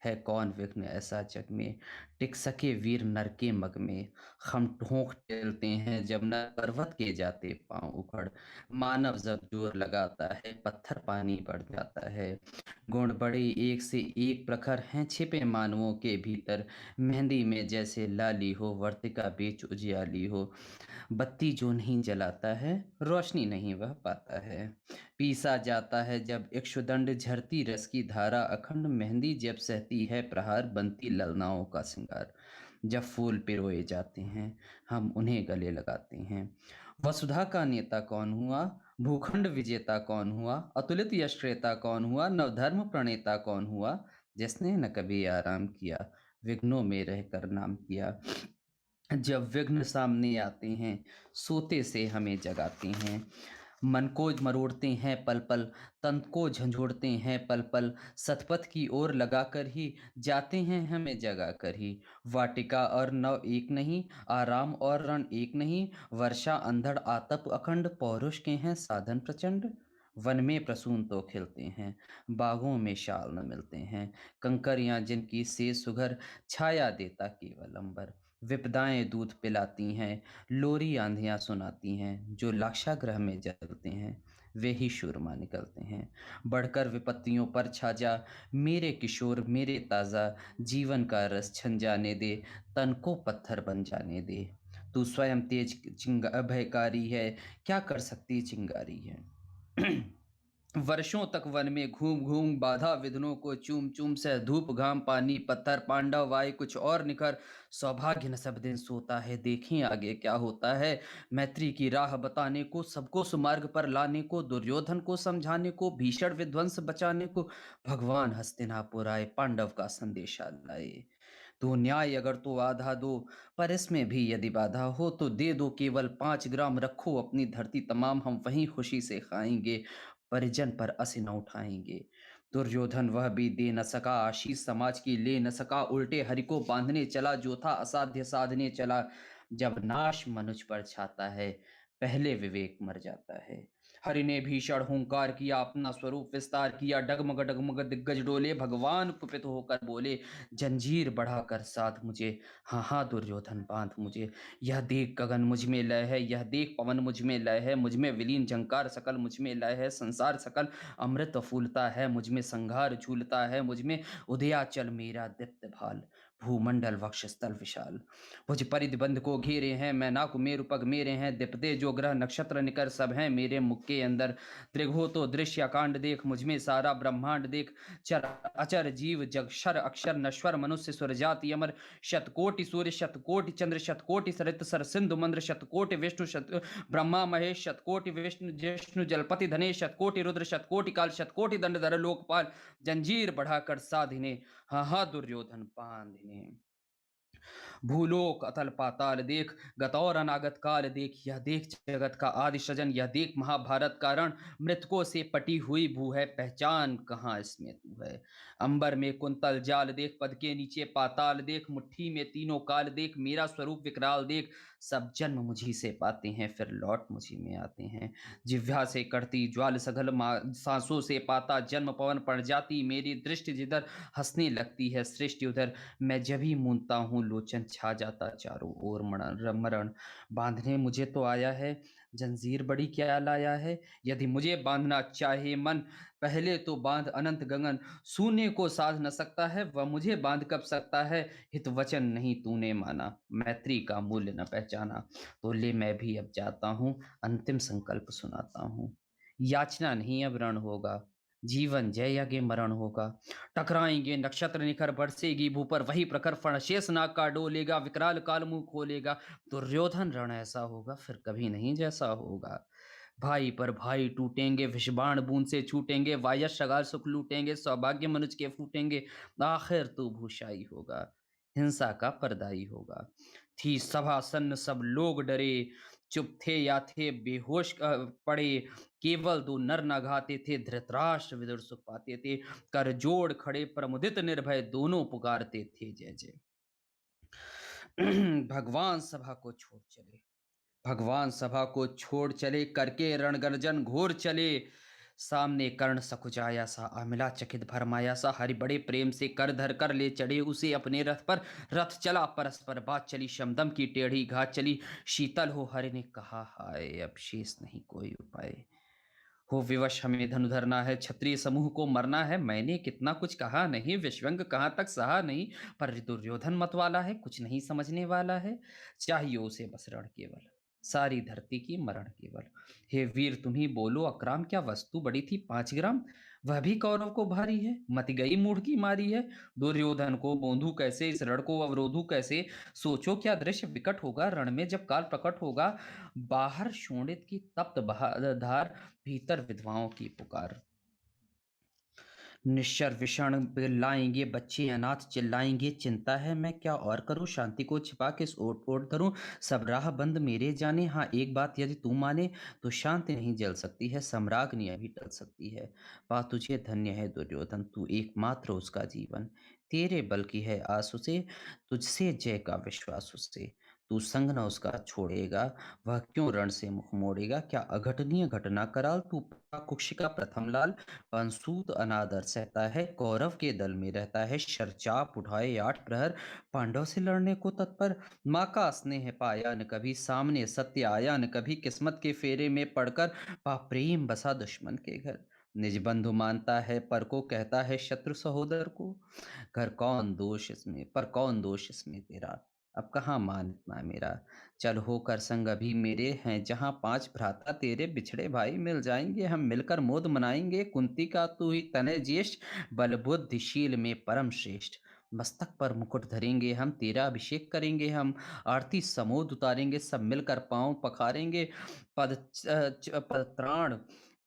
है कौन विघ्न ऐसा जग में, टिक सके वीर नर के मग में। हम ठोंक टेलते हैं जब न पर्वत के जाते पांव उखड़, मानव जब जोर लगाता है पत्थर पानी बढ़ जाता है। गुण बड़े एक से एक प्रखर हैं छिपे मानवों के भीतर, मेहंदी में जैसे लाली हो वर्तिका बीच उजियाली हो। बत्ती जो नहीं जलाता है रोशनी नहीं वह पाता है। पीसा जाता है जब इक्षुदंड झरती रस की धारा अखंड, मेहंदी जब सहती है प्रहार बनती ललनाओं का श्रृंगार। जब फूल पिरोए जाते हैं हम उन्हें गले लगाते हैं। वसुधा का नेता कौन हुआ, भूखंड विजेता कौन हुआ, अतुलित यश क्रेता कौन हुआ, नवधर्म प्रणेता कौन हुआ, जिसने न कभी आराम किया विघ्नों में रहकर नाम किया। जब विघ्न सामने आते हैं सोते से हमें जगाते हैं, मन को मरोड़ते हैं पल पल, तन को झंझोड़ते हैं पल पल, सतपथ की ओर लगाकर ही जाते हैं हमें जगाकर ही। वाटिका और नव एक नहीं, आराम और रण एक नहीं, वर्षा अंधड़ आतप अखंड, पौरुष के हैं साधन प्रचंड। वन में प्रसून तो खिलते हैं बागों में शाल न मिलते हैं, कंकरियां जिनकी से सुघर छाया देता केवल अंबर। विपदाएं दूध पिलाती हैं लोरी आंधियां सुनाती हैं, जो लाक्षागृह में जलते हैं वे ही शूरमा निकलते हैं। बढ़कर विपत्तियों पर छा जा मेरे किशोर मेरे ताज़ा, जीवन का रस छन जाने दे तन को पत्थर बन जाने दे। तू स्वयं तेज अभयकारी है क्या कर सकती चिंगारी है। वर्षों तक वन में घूम घूम बाधा विघ्नों को चूम चूम से, धूप घाम पानी पत्थर पांडव वायु कुछ और निखर। सौभाग्य न सब दिन सोता है देखें आगे क्या होता है, मैत्री की राह बताने को सबको सुमार्ग पर लाने को, दुर्योधन को समझाने को भीषण विध्वंस बचाने को, भगवान हस्तिनापुर आए पांडव का संदेशा लाए। तो न्याय अगर तो आधा दो पर इसमें भी यदि बाधा हो तो दे दो केवल 5 ग्राम, रखो अपनी धरती तमाम हम वहीं खुशी से खाएंगे, परिजन पर असी न उठाएंगे। दुर्योधन वह भी दे न सका आशीष समाज की ले न सका, उल्टे हरि को बांधने चला जो था असाध्य साधने चला। जब नाश मनुज पर छाता है पहले विवेक मर जाता है। हरि ने भीषण हुंकार किया अपना स्वरूप विस्तार किया, डगमग डगमग दिग्गज डोले भगवान कुपित होकर बोले, जंजीर बढ़ाकर साथ मुझे, हाँ हाँ दुर्योधन बांध मुझे। यह देख गगन मुझ में लय है, यह देख पवन मुझ में लय है, मुझ में विलीन झंकार सकल मुझ में लय है, संसार सकल अमृत फूलता है, मुझ में संघार झूलता है, मुझ में उदयाचल मेरा दीप्त भाल, भूमंडल वक्ष स्थल विशाल। भुज परिधिबंध को घेरे हैं मैं नाकु मेरु पग मेरे हैं, दिपदे जो ग्रह नक्षत्र निकर सब हैं मेरे मुख के अंदर। त्रिघो तो दृश्य कांड देख मुझ में सारा ब्रह्मांड देख, चर अचर जीव जगक्षर अक्षर नश्वर मनुष्य सुर जाति अमर, शतकोटि सूर्य शतकोटि चंद्र शतकोटि सरित सर सिंधु मंद्र, शतकोटि विष्णु शत ब्रह्मा महेश, शतकोटि विष्णु जिष्णु जलपति धनेश, शतकोटि रुद्र शतकोटि काल, शतकोटि दंडधर लोकपाल, जंजीर बढ़ाकर साधिने, हाँ हाँ दुर्योधन बांधिने। भूलोक अतल पाताल देख, गतौर अनागत काल देख, यह देख जगत का आदि सृजन, यह देख महाभारत का रण, मृतकों से पटी हुई भू है पहचान कहाँ इसमें तू है। अंबर में कुंतल जाल देख, पद के नीचे पाताल देख, मुट्ठी में तीनों काल देख, मेरा स्वरूप विकराल देख। सब जन्म मुझी से पाते हैं फिर लौट मुझी में आते हैं, जिह्वा से करती ज्वाल सघल सांसों से पाता जन्म पवन पड़ जाती, मेरी दृष्टि जिधर हंसने लगती है सृष्टि उधर, मैं जब ही मूंदता हूँ लोचन छा जाता चारों ओर मरण। बांधने मुझे तो आया है जंजीर बड़ी क्या लाया है, यदि मुझे बांधना चाहे मन पहले तो बांध अनंत गगन, सूने को साध न सकता है वह मुझे बांध कब सकता है। हित वचन नहीं तूने माना मैत्री का मूल्य न पहचाना, तो ले मैं भी अब जाता हूँ अंतिम संकल्प सुनाता हूँ। याचना नहीं अब रण होगा, जीवन जय यज्ञ मरण होगा, टकराएंगे नक्षत्र निखर बरसेगी भू पर वही प्रखर फण, शेष नाग का डोलेगा विकराल काल मुंह खोलेगा। दुर्योधन रण ऐसा होगा फिर कभी नहीं जैसा होगा, भाई पर भाई टूटेंगे विषबाण बूंद से छूटेंगे, वायस शगाल सुख लूटेंगे सौभाग्य मनुज के फूटेंगे, आखिर तू भूषाई होगा हिंसा का परदाई होगा। थी सभा सन्न सब लोग डरे, चुप थे या थे बेहोश पड़े, केवल दो नर न घाते थे धृतराष्ट्र विदुर सुख पाते थे, कर जोड़ खड़े प्रमुदित निर्भय दोनों पुकारते थे जय जय। भगवान सभा को छोड़ चले, भगवान सभा को छोड़ चले, करके रणगर्जन घोर चले, सामने कर्ण सकुचाया सा, अमिला चकित भरमाया सा, हरि बड़े प्रेम से कर धर कर ले चढ़े उसे अपने रथ पर। रथ चला परस्पर बात चली, शमदम की टेढ़ी घात चली। शीतल हो हरि ने कहा, हाय अब शेष नहीं कोई उपाय। हो विवश हमें धनु धरना है, क्षत्रिय समूह को मरना है। मैंने कितना कुछ कहा नहीं, विश्वंग कहाँ तक सहा नहीं। पर दुर्योधन मत वाला है, कुछ नहीं समझने वाला है। चाहिए उसे बस रण केवल, सारी धरती की मरण केवल। हे वीर तुम ही बोलो, अक्राम क्या वस्तु बड़ी थी 5 ग्राम। वह भी कौरव को भारी है, मत गई मूढ़ की मारी है। दुर्योधन को बोंधू कैसे, इस रण को अवरोधू कैसे। सोचो क्या दृश्य विकट होगा, रण में जब काल प्रकट होगा। बाहर शोणित की तप्त धार, भीतर विधवाओं की पुकार। निश्चर विषण लाएंगे बच्चे अनाथ चिल्लाएंगे। चिंता है मैं क्या और करूं, शांति को छिपा के ओट ओट धरूं। सब राह बंद मेरे जाने, हाँ एक बात यदि तू माने, तो शांति नहीं जल सकती है, सम्राग्नि अभी टल सकती है। बात तुझे धन्य है दुर्योधन, तू एकमात्र उसका जीवन। तेरे बल की है आस उसे, तुझसे जय का विश्वास उसे। तू संग न उसका छोड़ेगा, वह क्यों रण से मुख मोड़ेगा। क्या अघटनीय घटना कराल, तू कुक्ष का प्रथम लाल। पंसूत अनादर सहता है, कौरव के दल में रहता है। शरचाप उठाए 8 प्रहर, पांडव से लड़ने को तत्पर। माँ का स्नेह पाया न कभी, सामने सत्य आया न कभी। किस्मत के फेरे में पड़कर पा प्रेम बसा दुश्मन के घर। निज बंधु मानता है पर को, कहता है शत्रु सहोदर को। घर कौन दोष इसमें, पर कौन दोष इसमें तेरा। अब कहाँ मान इतना मेरा। चल होकर संग अभी मेरे हैं जहाँ 5 भ्राता तेरे। बिछड़े भाई मिल जाएंगे, हम मिलकर मोद मनाएंगे। कुंती का तू ही तनय ज्येष्ठ, बल बुद्धिशील में परम श्रेष्ठ। मस्तक पर मुकुट धरेंगे हम, तेरा अभिषेक करेंगे हम। आरती समोद उतारेंगे, सब मिलकर पांव पखारेंगे। पत्राण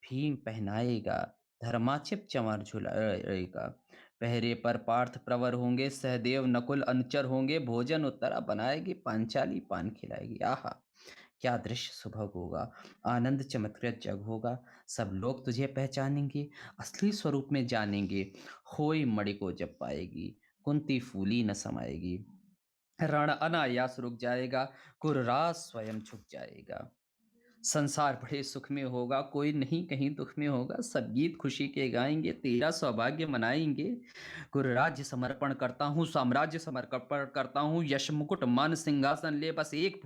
भीम पहनाएगा, धर्माचिप चमर झुलाएगा। पहरे पर पार्थ प्रवर होंगे, सहदेव नकुल अनुचर होंगे। भोजन उत्तरा बनाएगी, पांचाली पान खिलाएगी। आहा क्या दृश्य सुभग होगा, आनंद चमत्कृत जग होगा। सब लोग तुझे पहचानेंगे, असली स्वरूप में जानेंगे। होई मणि को जब पाएगी, कुंती फूली न समाएगी। रण अनायास रुक जाएगा, कुर्राज स्वयं झुक जाएगा। संसार बड़े सुख में होगा, कोई नहीं कहीं दुख में होगा। सब गीत खुशी के गाएंगे, तेरा सौभाग्य मनाएंगे। गुरु राज्य समर्पण करता हूँ, साम्राज्य समर्पण करता हूँ। यश मुकुट मान सिंहासन ले, बस एक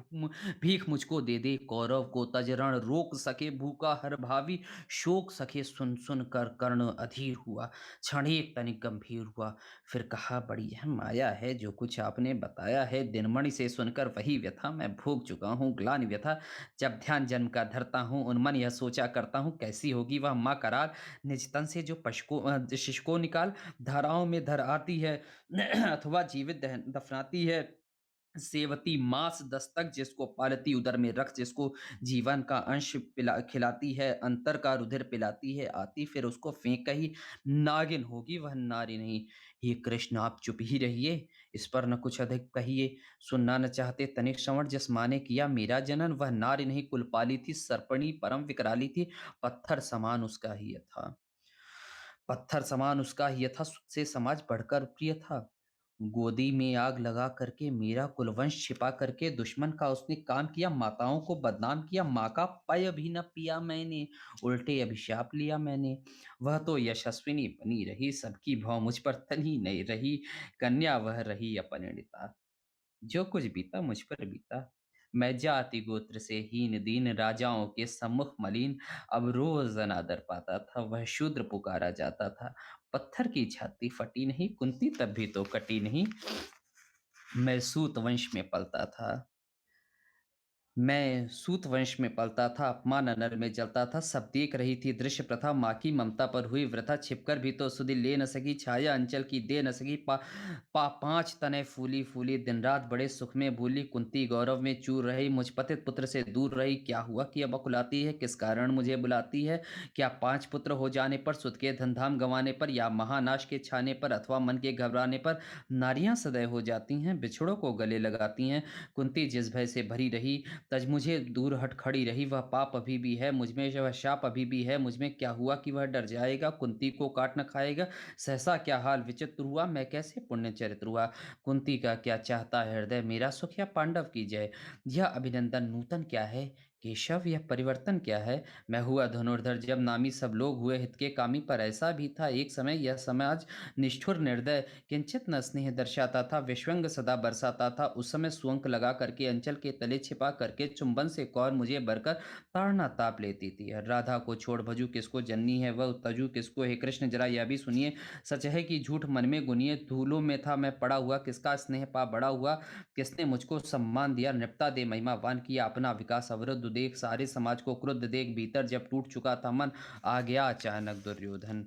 भीख मुझको दे दे। कौरव को तजरण रोक सके, भूखा हर भावी शोक सके। सुन सुन कर कर्ण अधीर हुआ, क्षण एक तनिक गंभीर हुआ। फिर कहा बड़ी है माया है जो कुछ आपने बताया है। दिनमणि से सुनकर वही व्यथा मैं भोग चुका हूँ, ग्लानि व्यथा जब ध्यान जन्म का धरता हूँ। उन्मन यह सोचा करता हूँ, कैसी होगी वह माँ कराल। निज तन से जो शिश को निकाल, धाराओं में धर आती है अथवा जीवित दफनाती है। सेवती मांस दस्तक जिसको पालती, उदर में रख जिसको जीवन का अंश खिलाती है। अंतर का रुधिर पिलाती है, आती फिर उसको फेंक कही। नागिन होगी वह नारी नहीं। ये कृष्ण आप चुप ही रहिए, इस पर न कुछ अधिक कहिए। सुनना न चाहते तनिक श्रवण, जिस माँ ने किया मेरा जनन। वह नारी नहीं कुलपाली थी, सर्पणी परम विकराली थी। पत्थर समान उसका ही था, पत्थर समान उसका ही था। से समाज बढ़कर प्रिय था। गोदी में आग लगा करके मेरा कुलवंश छिपा करके, दुश्मन का उसने काम किया। माताओं को बदनाम किया, माँ का पय भी न पिया मैंने। उल्टे अभिशाप लिया मैंने। वह तो यशस्विनी बनी रही, सबकी भौ मुझ पर तनी नहीं रही। कन्या वह रही अपरिणिता, जो कुछ बीता मुझ पर बीता। मैं जाति गोत्र से हीन दीन, राजाओं के सम्मुख मलिन। अब रोज अनादर पाता था, वह शूद्र पुकारा जाता था। पत्थर की छाती फटी नहीं, कुंती तब भी तो कटी नहीं। मैं सूत वंश में पलता था, मैं सूत वंश में पलता था। अपमान अनल में जलता था, सब देख रही थी दृश्य प्रथा। माँ की ममता पर हुई वृथा, छिपकर भी तो सुधि ले न सकी। छाया अंचल की दे न सकी। 5 तने फूली फूली, दिन रात बड़े सुख में भूली। कुंती गौरव में चूर रही, मुझ पतित पुत्र से दूर रही। क्या हुआ कि अब अकुलाती है, किस कारण मुझे बुलाती है। क्या 5 पुत्र हो जाने पर, सुध के धनधाम गंवाने पर, या महानाश के छाने पर, अथवा मन के घबराने पर नारियां सदैव हो जाती हैं, बिछड़ों को गले लगाती हैं। कुंती जिस भय से भरी रही, तज मुझे दूर हट खड़ी रही। वह पाप अभी भी है मुझमें, वह शाप अभी भी है मुझमें। क्या हुआ कि वह डर जाएगा, कुंती को काट न खाएगा। सहसा क्या हाल विचित्र हुआ, मैं कैसे पुण्य चरित्र हुआ। कुंती का क्या चाहता है हृदय, मेरा सुख या पांडव की जय। यह अभिनंदन नूतन क्या है, केशव, यह परिवर्तन क्या है? मैं हुआ धनुर्धर जब नामी सब लोग हुए हित के कामी, पर ऐसा भी था एक समय यह समाज निष्ठुर निर्दय किंचित न स्नेह दर्शाता था, विश्वंग सदा बरसाता था। उस समय सुअंक लगा करके अंचल के तले छिपा करके चुंबन से कौर मुझे बरकर ताड़ना ताप लेती थी। राधा को छोड़ भजू किसको जननी है, वह तजू किसको है कृष्ण, जरा यह भी सुनिए। सच है कि झूठ मन में गुनिए, धूलों में था मैं पड़ा हुआ, किसका स्नेह पा बड़ा हुआ, किसने मुझको सम्मान दिया, निपटा दे महिमावान किया अपना विकास अवरुद्ध देख, सारे समाज को क्रुद्ध देख, भीतर जब टूट चुका था मन, आ गया अचानक दुर्योधन।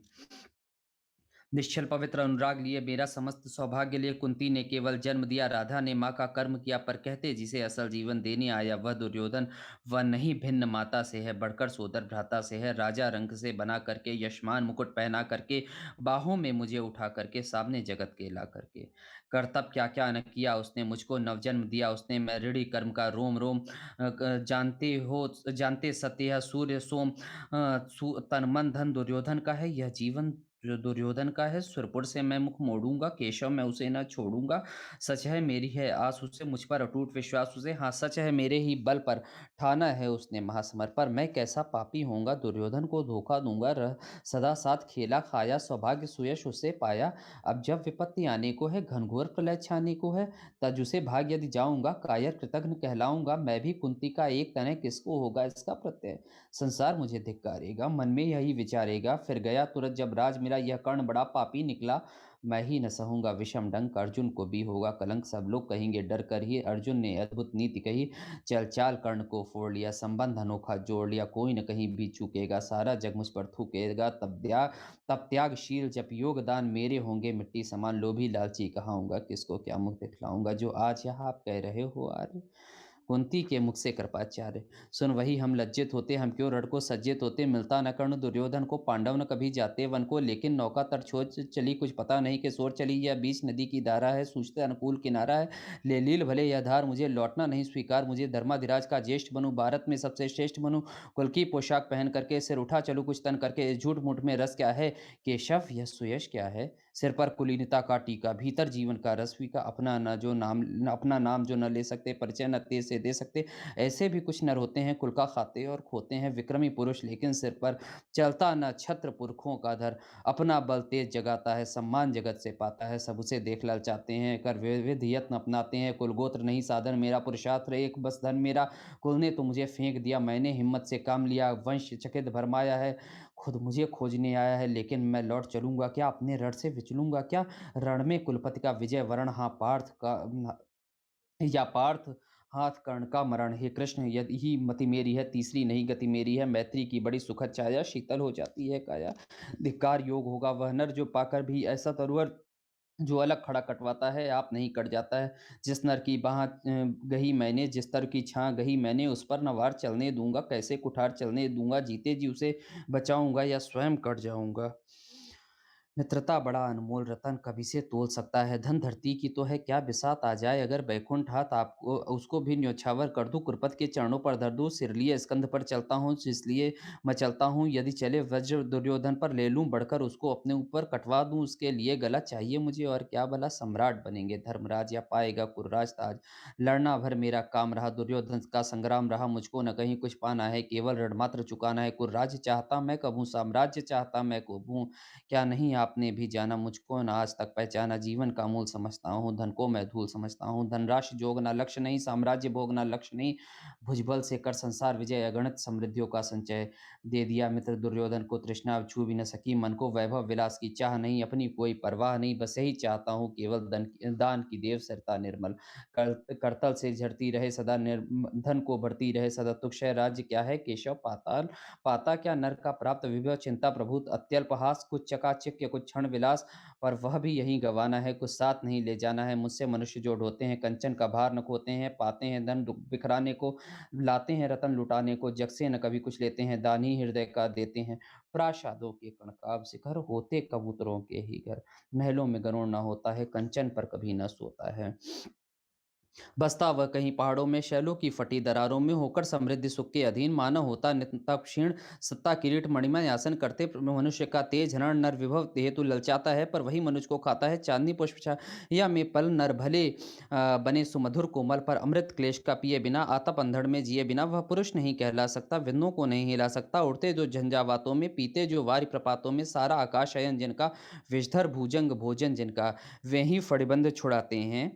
निश्चल पवित्र अनुराग लिए मेरा समस्त सौभाग्य लिए, कुंती ने केवल जन्म दिया, राधा ने माँ का कर्म किया, पर कहते जिसे असल जीवन देने आया वह दुर्योधन, वह नहीं भिन्न माता से है, बढ़कर सोदर भ्राता से है। राजा रंग से बना करके, यशमान मुकुट पहना करके, बाहों में मुझे उठा करके, सामने जगत के ला करके, करतब क्या क्या न किया उसने, मुझको नवजन्म दिया उसने। मैं ऋणी कर्म का रोम रोम जानते हो, जानते सत्य है सूर्य सोम, तन मन धन दुर्योधन का है यह जीवन, जो दुर्योधन का है। सुरपुर से मैं मुख मोड़ूंगा, केशव मैं उसे न छोड़ूंगा। सच है मेरी है आस उसे, मुझ पर अटूट विश्वास उसे, हाँ सच है मेरे ही बल पर ठाना है उसने महासमर। पर मैं कैसा पापी होऊंगा, दुर्योधन को धोखा दूंगा, रह सदा साथ खेला खाया, सौभाग्य सुयश उसे पाया। अब जब विपत्ति आने को है, घनघोर प्रलय छाने को है, तज उसे भाग यदि जाऊंगा, कायर कृतघ्न कहलाऊंगा। मैं भी कुंती का एक तनय, किसको होगा इसका प्रत्यय, संसार मुझे धिक्कारेगा, मन में यही विचारेगा। फिर गया तुरंत जब राज मेरा, यह कर्ण बड़ा पापी निकला, मैं ही न सहूंगा विषम डंक, अर्जुन को भी होगा कलंक, सब लोग कहेंगे डर कर ही, अर्जुन ने अद्भुत नीति कही, चल चाल कर्ण को फोड़ लिया, संबंध अनोखा जोड़ लिया, कोई न कहीं भी चूकेगा, सारा जग मुझ पर थूकेगा। तब त्यागशील जब योगदान मेरे होंगे, मिट्टी समान लोभी लालची कहाऊंगा, किसको क्या मुख दिखलाऊंगा, जो आज यहाँ आप कह रहे हो आर्य। कुंती के मुख से कृपाचार्य, सुन वही हम लज्जित होते, हम क्यों रण को सज्जित होते, मिलता न कर्ण दुर्योधन को, पांडव न कभी जाते वन को, लेकिन नौका तर छोड़ चली, कुछ पता नहीं कि सोर चली, यह बीच नदी की धारा है, सूझते अनुकूल किनारा है, ले लील भले यह धार, मुझे लौटना नहीं स्वीकार, मुझे धर्माधिराज का ज्येष्ठ बनूं, भारत में सबसे श्रेष्ठ बनूं, कुल की पोशाक पहन करके, सिर उठा चलूं कुछ तन करके, इस झूठ मूठ में रस क्या है, केशव यह सुयश क्या है, सिर पर कुलीनता का टीका, भीतर जीवन का रसवी का, अपना नाम जो न ले सकते, परिचय न तेज से दे सकते, ऐसे भी कुछ नर होते हैं, कुल का खाते और खोते हैं, विक्रमी पुरुष लेकिन सिर पर चलता न छत्र पुरखों का धर, अपना बल तेज जगाता है, सम्मान जगत से पाता है, सब उसे देख ललचाते हैं, कर विविध यत्न अपनाते हैं, कुल गोत्र नहीं साधन मेरा, पुरुषार्थ एक बस धन मेरा, कुल ने तो मुझे फेंक दिया, मैंने हिम्मत से काम लिया, वंश चकित भरमाया है, खुद मुझे खोजने आया है, लेकिन मैं लौट चलूंगा क्या, अपने रण से विचलूंगा क्या, रण में कुलपति का विजय वरण, हाँ पार्थ का या पार्थ हाथ कर्ण का मरण, हे कृष्ण यदि ही मति मेरी है, तीसरी नहीं गति मेरी है, मैत्री की बड़ी सुखद छाया, शीतल हो जाती है काया, धिक्कार योग होगा वह नर जो पाकर भी ऐसा तरुवर, जो अलग खड़ा कटवाता है आप नहीं कट जाता है, जिस नर की बाह गही मैंने, जिस तर की छां गही मैंने, उस पर न वार चलने दूंगा, कैसे कुठार चलने दूंगा, जीते जी उसे बचाऊंगा या स्वयं कट जाऊंगा। मित्रता बड़ा अनमोल रतन, कभी से तोल सकता है, धन धरती की तो है क्या बिसात आ जाए, अगर बैकुंठ हाथ आपको उसको भी न्योछावर कर दूं, कुरपत के चरणों पर धर दूं, सिर लिए स्कंध पर चलता हूँ इसलिए मैं चलता हूँ, यदि चले वज्र दुर्योधन पर ले लूं बढ़कर, उसको अपने ऊपर कटवा दूं, उसके लिए गला चाहिए मुझे और क्या, भला सम्राट बनेंगे धर्मराज या पाएगा कुर्राज ताज, लड़ना भर मेरा काम रहा, दुर्योधन का संग्राम रहा, मुझको न कहीं कुछ पाना है, केवल ऋण मात्र चुकाना है, कुर्राज चाहता मैं कबूं, साम्राज्य चाहता मैं कबूं, क्या नहीं आपने भी जाना, मुझको ना आज तक पहचाना, जीवन का मूल समझता हूँ, धन को मैं धूल समझता हूँ, धनराशि जोगना लक्ष्य नहीं, साम्राज्य भोगना लक्ष्य नहीं, भुजबल से कर संसार विजय, अगणित समृद्धियों का संचय दे दिया मित्र दुर्योधन को, तृष्णा अब छू भी न सकी मन को, वैभव विलास की चाह नहीं, अपनी कोई परवाह नहीं, बस यही चाहता हूँ केवल दान की देव सरता निर्मल, करतल से झरती रहे सदा धन को भरती रहे सदा, तुक्षय राज्य क्या है केशव, पाताल पाता क्या नर का प्राप्त विभव, चिंता प्रभुत अत्यल्पहास, कुछ चकाचिक या कुछ क्षण विलास, पर वह भी यहीं गवाना है, कुछ साथ नहीं ले जाना है, मुझसे मनुष्य जो ढोते हैं, कंचन का भार न खोते हैं, पाते हैं धन बिखराने को, लाते हैं रतन लुटाने को, जग से न कभी कुछ लेते हैं, दान ही हृदय का देते हैं, प्रासादों के कणकाब शिखर होते कबूतरों के ही घर, महलों में गरुड़ न होता है, कंचन पर कभी न सोता है। बसता वह कहीं पहाड़ों में, शैलों की फटी दरारों में, होकर समृद्धि सुख के अधीन, मानव होता नित्यता क्षीण, सत्ता किरीट मणिमय आसन करते मनुष्य का तेज हरण नर विभव हेतु ललचाता है, पर वही मनुष्य को खाता है चांदनी पुष्प छाया में पल। नर भले बने सुमधुर कोमल, पर अमृत क्लेश का पिए बिना, आतप अंधड़ में जिए बिना, वह पुरुष नहीं कहला सकता, विंदों को नहीं हिला सकता। उड़ते जो झंझावातों में, पीते जो वारि प्रपातों में, सारा आकाश अयन जिनका, विषधर भुजंग भोजन जिनका, वे ही फड़बंद छुड़ाते हैं।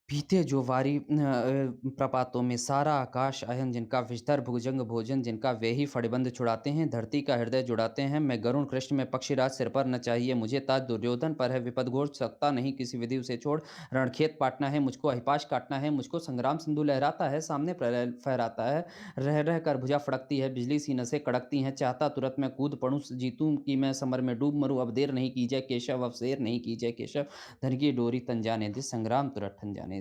पीते जो वारी प्रपातों में, सारा आकाश अयन जिनका, विषधर भुजंग भोजन जिनका, वे ही फड़बंद छुड़ाते हैं, धरती का हृदय जुड़ाते हैं। मैं गरुण कृष्ण में पक्षीराज, सिर पर न चाहिए मुझे ताज, दुर्योधन पर है विपद घोर, सकता नहीं किसी विधि उसे छोड़। रणखेत पाटना है मुझको, अहिपाश काटना है मुझको, संग्राम सिंधु लहराता है, सामने प्रलय फहराता है। रह रह कर भुजा फड़कती है, बिजली सी नसें कड़कती हैं, चाहता तुरंत मैं कूद पड़ूं, जीतूं कि मैं समर में डूब मरूं, अब देर नहीं की जाए केशव, अब शेर नहीं की जाए केशव, धन की डोरी तन जाने दे, संग्राम तुरंत ठन जाने दे।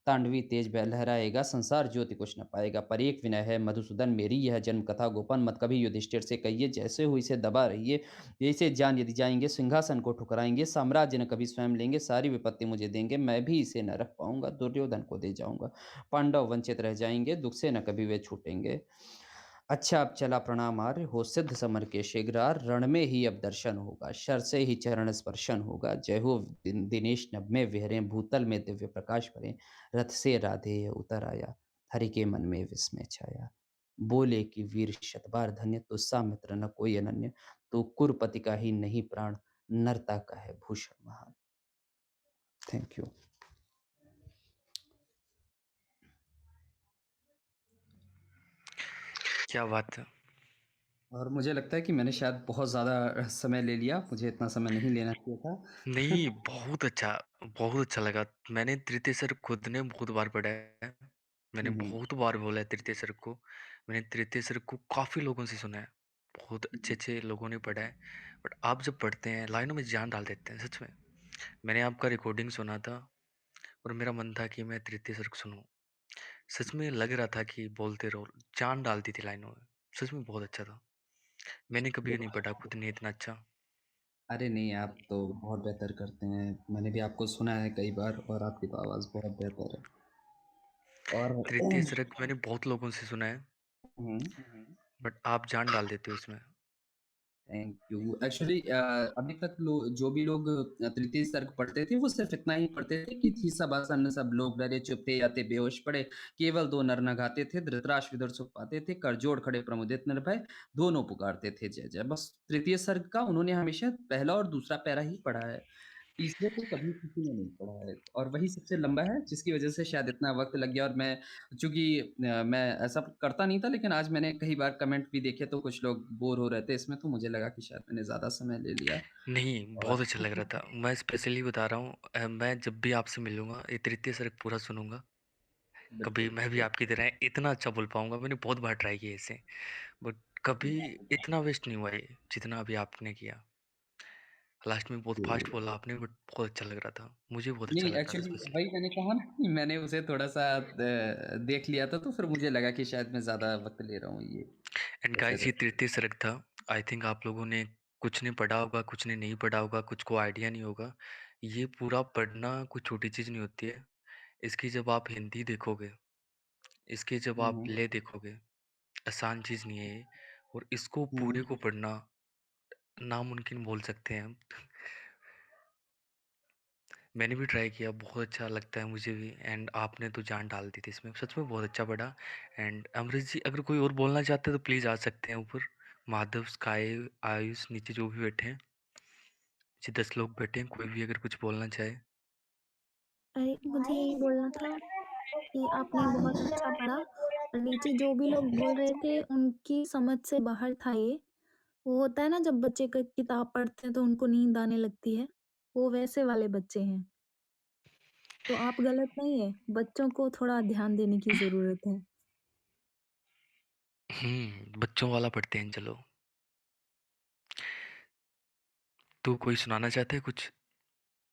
तांडवी तेज बह लहराएगा, संसार ज्योति कुछ न पाएगा, पर एक विनय है मधुसूदन, मेरी यह जन्म कथा गोपन मत कभी युधिष्ठिर से कहिए, जैसे हो इसे दबा रहिए, जैसे जान यदि जाएंगे सिंहासन को ठुकराएंगे, साम्राज्य न कभी स्वयं लेंगे, सारी विपत्ति मुझे देंगे, मैं भी इसे न रख पाऊंगा, दुर्योधन को दे जाऊंगा, पांडव वंचित रह जाएंगे, दुख से न कभी वे छूटेंगे। अच्छा अब चला प्रणाम आर्य, हो सिद्ध समर के शीघ्रार, रण में ही अब दर्शन होगा, शर से ही चरण स्पर्शन होगा, जय हो दिनेश नभ में विहरे, भूतल में दिव्य प्रकाश भरे, रथ से राधे उतर आया, हरि के मन में विस्मय छाया, बोले कि वीर शतबार धन्य, तुस्सा मित्र न कोई अनन्य, तो कुरपति का ही नहीं प्राण, नरता का है भूषण महान। Thank you. क्या बात है। और मुझे लगता है कि मैंने शायद बहुत ज़्यादा समय ले लिया, मुझे इतना समय नहीं लेना चाहिए था। नहीं, बहुत अच्छा लगा। मैंने तृतीय सर्ग खुद ने बहुत बार पढ़ा है। मैंने बहुत बार बोला है तृतीय सर्ग को। मैंने तृतीय सर्ग को काफ़ी लोगों से सुना है। बहुत अच्छे-अच्छे लोगों ने पढ़ा है। बट आप जब पढ़ते हैं, लाइनों में जान डाल देते हैं, सच में। मैंने आपका रिकॉर्डिंग सुना था और मेरा मन था कि मैं तृतीय सर्ग सुनूँ। सच में लग रहा था कि बोलते रहो, जान डालती थी लाइनों में। सच में बहुत अच्छा था। मैंने कभी नहीं पढ़ा खुद ने इतना अच्छा। अरे नहीं, आप तो बहुत बेहतर करते हैं। मैंने भी आपको सुना है कई बार और आपकी तो आवाज़ बहुत बेहतर है। और तृतीय सर्ग मैंने बहुत लोगों से सुना है, बट आप जान डाल देते हो इसमें। Thank you. एक्चुअली अभी तक जो भी लोग तृतीय सर्ग पढ़ते थे वो सिर्फ इतना ही पढ़ते थे कि थी सब आसन सब लोग डरे चुप थे या थे बेहोश पड़े, केवल दो नर न गाते थे, धृतराष्ट्र विदुर सुख पाते थे, कर जोड़ खड़े प्रमुदित निर्भय, दोनों पुकारते थे जय जय। बस तृतीय सर्ग का उन्होंने हमेशा पहला और दूसरा पैरा ही पढ़ा है, तीसरे को कभी किसी ने नहीं पढ़ा है, और वही सबसे लंबा है जिसकी वजह से शायद इतना वक्त लग गया। और मैं चूंकि मैं ऐसा करता नहीं था, लेकिन आज मैंने कई बार कमेंट भी देखे तो कुछ लोग बोर हो रहे थे इसमें, तो मुझे लगा कि शायद मैंने ज़्यादा समय ले लिया। नहीं, बहुत और अच्छा लग रहा था। मैं स्पेशली बता रहा हूँ, मैं जब भी आपसे मिलूँगा, ये तृतीय सर्ग पूरा सुनूँगा। कभी बिल्कुल, मैं भी बिल्कुल। आपकी तरह इतना अच्छा बोल पाऊँगा। मैंने बहुत बार ट्राई किया इसे, बट कभी इतना वेस्ट नहीं हुआ ये, जितना अभी आपने किया। लास्ट में बहुत फास्ट बोला आपने, बट बहुत अच्छा लग रहा था। मुझे बहुत अच्छा नहीं, लग रहा था एक्चुअली स्पेशली। वही मैंने कहा ना कि मैंने उसे थोड़ा-सा देख लिया था, तो फिर मुझे लगा कि शायद मैं ज़्यादा वक्त ले रहा हूँ ये, एंड तो गाइस, फिर ये तृतीय सर्ग था। आई थिंक आप लोगों ने कुछ ने पढ़ा होगा, कुछ ने नहीं पढ़ा होगा, कुछ को आइडिया नहीं होगा। ये पूरा पढ़ना कोई छोटी चीज़ नहीं होती है। इसकी जब आप हिंदी देखोगे, इसकी जब हुँ, आप हुँ। ले देखोगे, आसान चीज़ नहीं है ये। और इसको हुँ, पूरे हुँ। को पढ़ना नामुमकिन बोल सकते हैं हम। मैंने भी ट्राई किया, बहुत अच्छा लगता है मुझे भी। एंड आपने तो जान डाल दी थी इसमें, सच में बहुत अच्छा पढ़ा। एंड अमरीश जी, अगर कोई और बोलना चाहते हैं तो प्लीज़ आ सकते हैं ऊपर। माधव, स्काई, आयुष, नीचे जो भी बैठे हैं, नीचे 10 लोग बैठे हैं, कोई भी अगर कुछ बोलना चाहे। अरे मुझे यही बोलना था कि आपने बहुत अच्छा पढ़ा, और नीचे जो भी लोग बोल रहे थे उनकी समझ से बाहर था ये। वो होता है ना जब बच्चे क किताब पढ़ते हैं तो उनको नींद आने लगती है, वो वैसे वाले बच्चे हैं। तो आप गलत नहीं है, बच्चों को थोड़ा ध्यान देने की ज़रूरत है। बच्चों वाला पढ़ते हैं, चलो। तो कोई सुनाना चाहते हैं कुछ?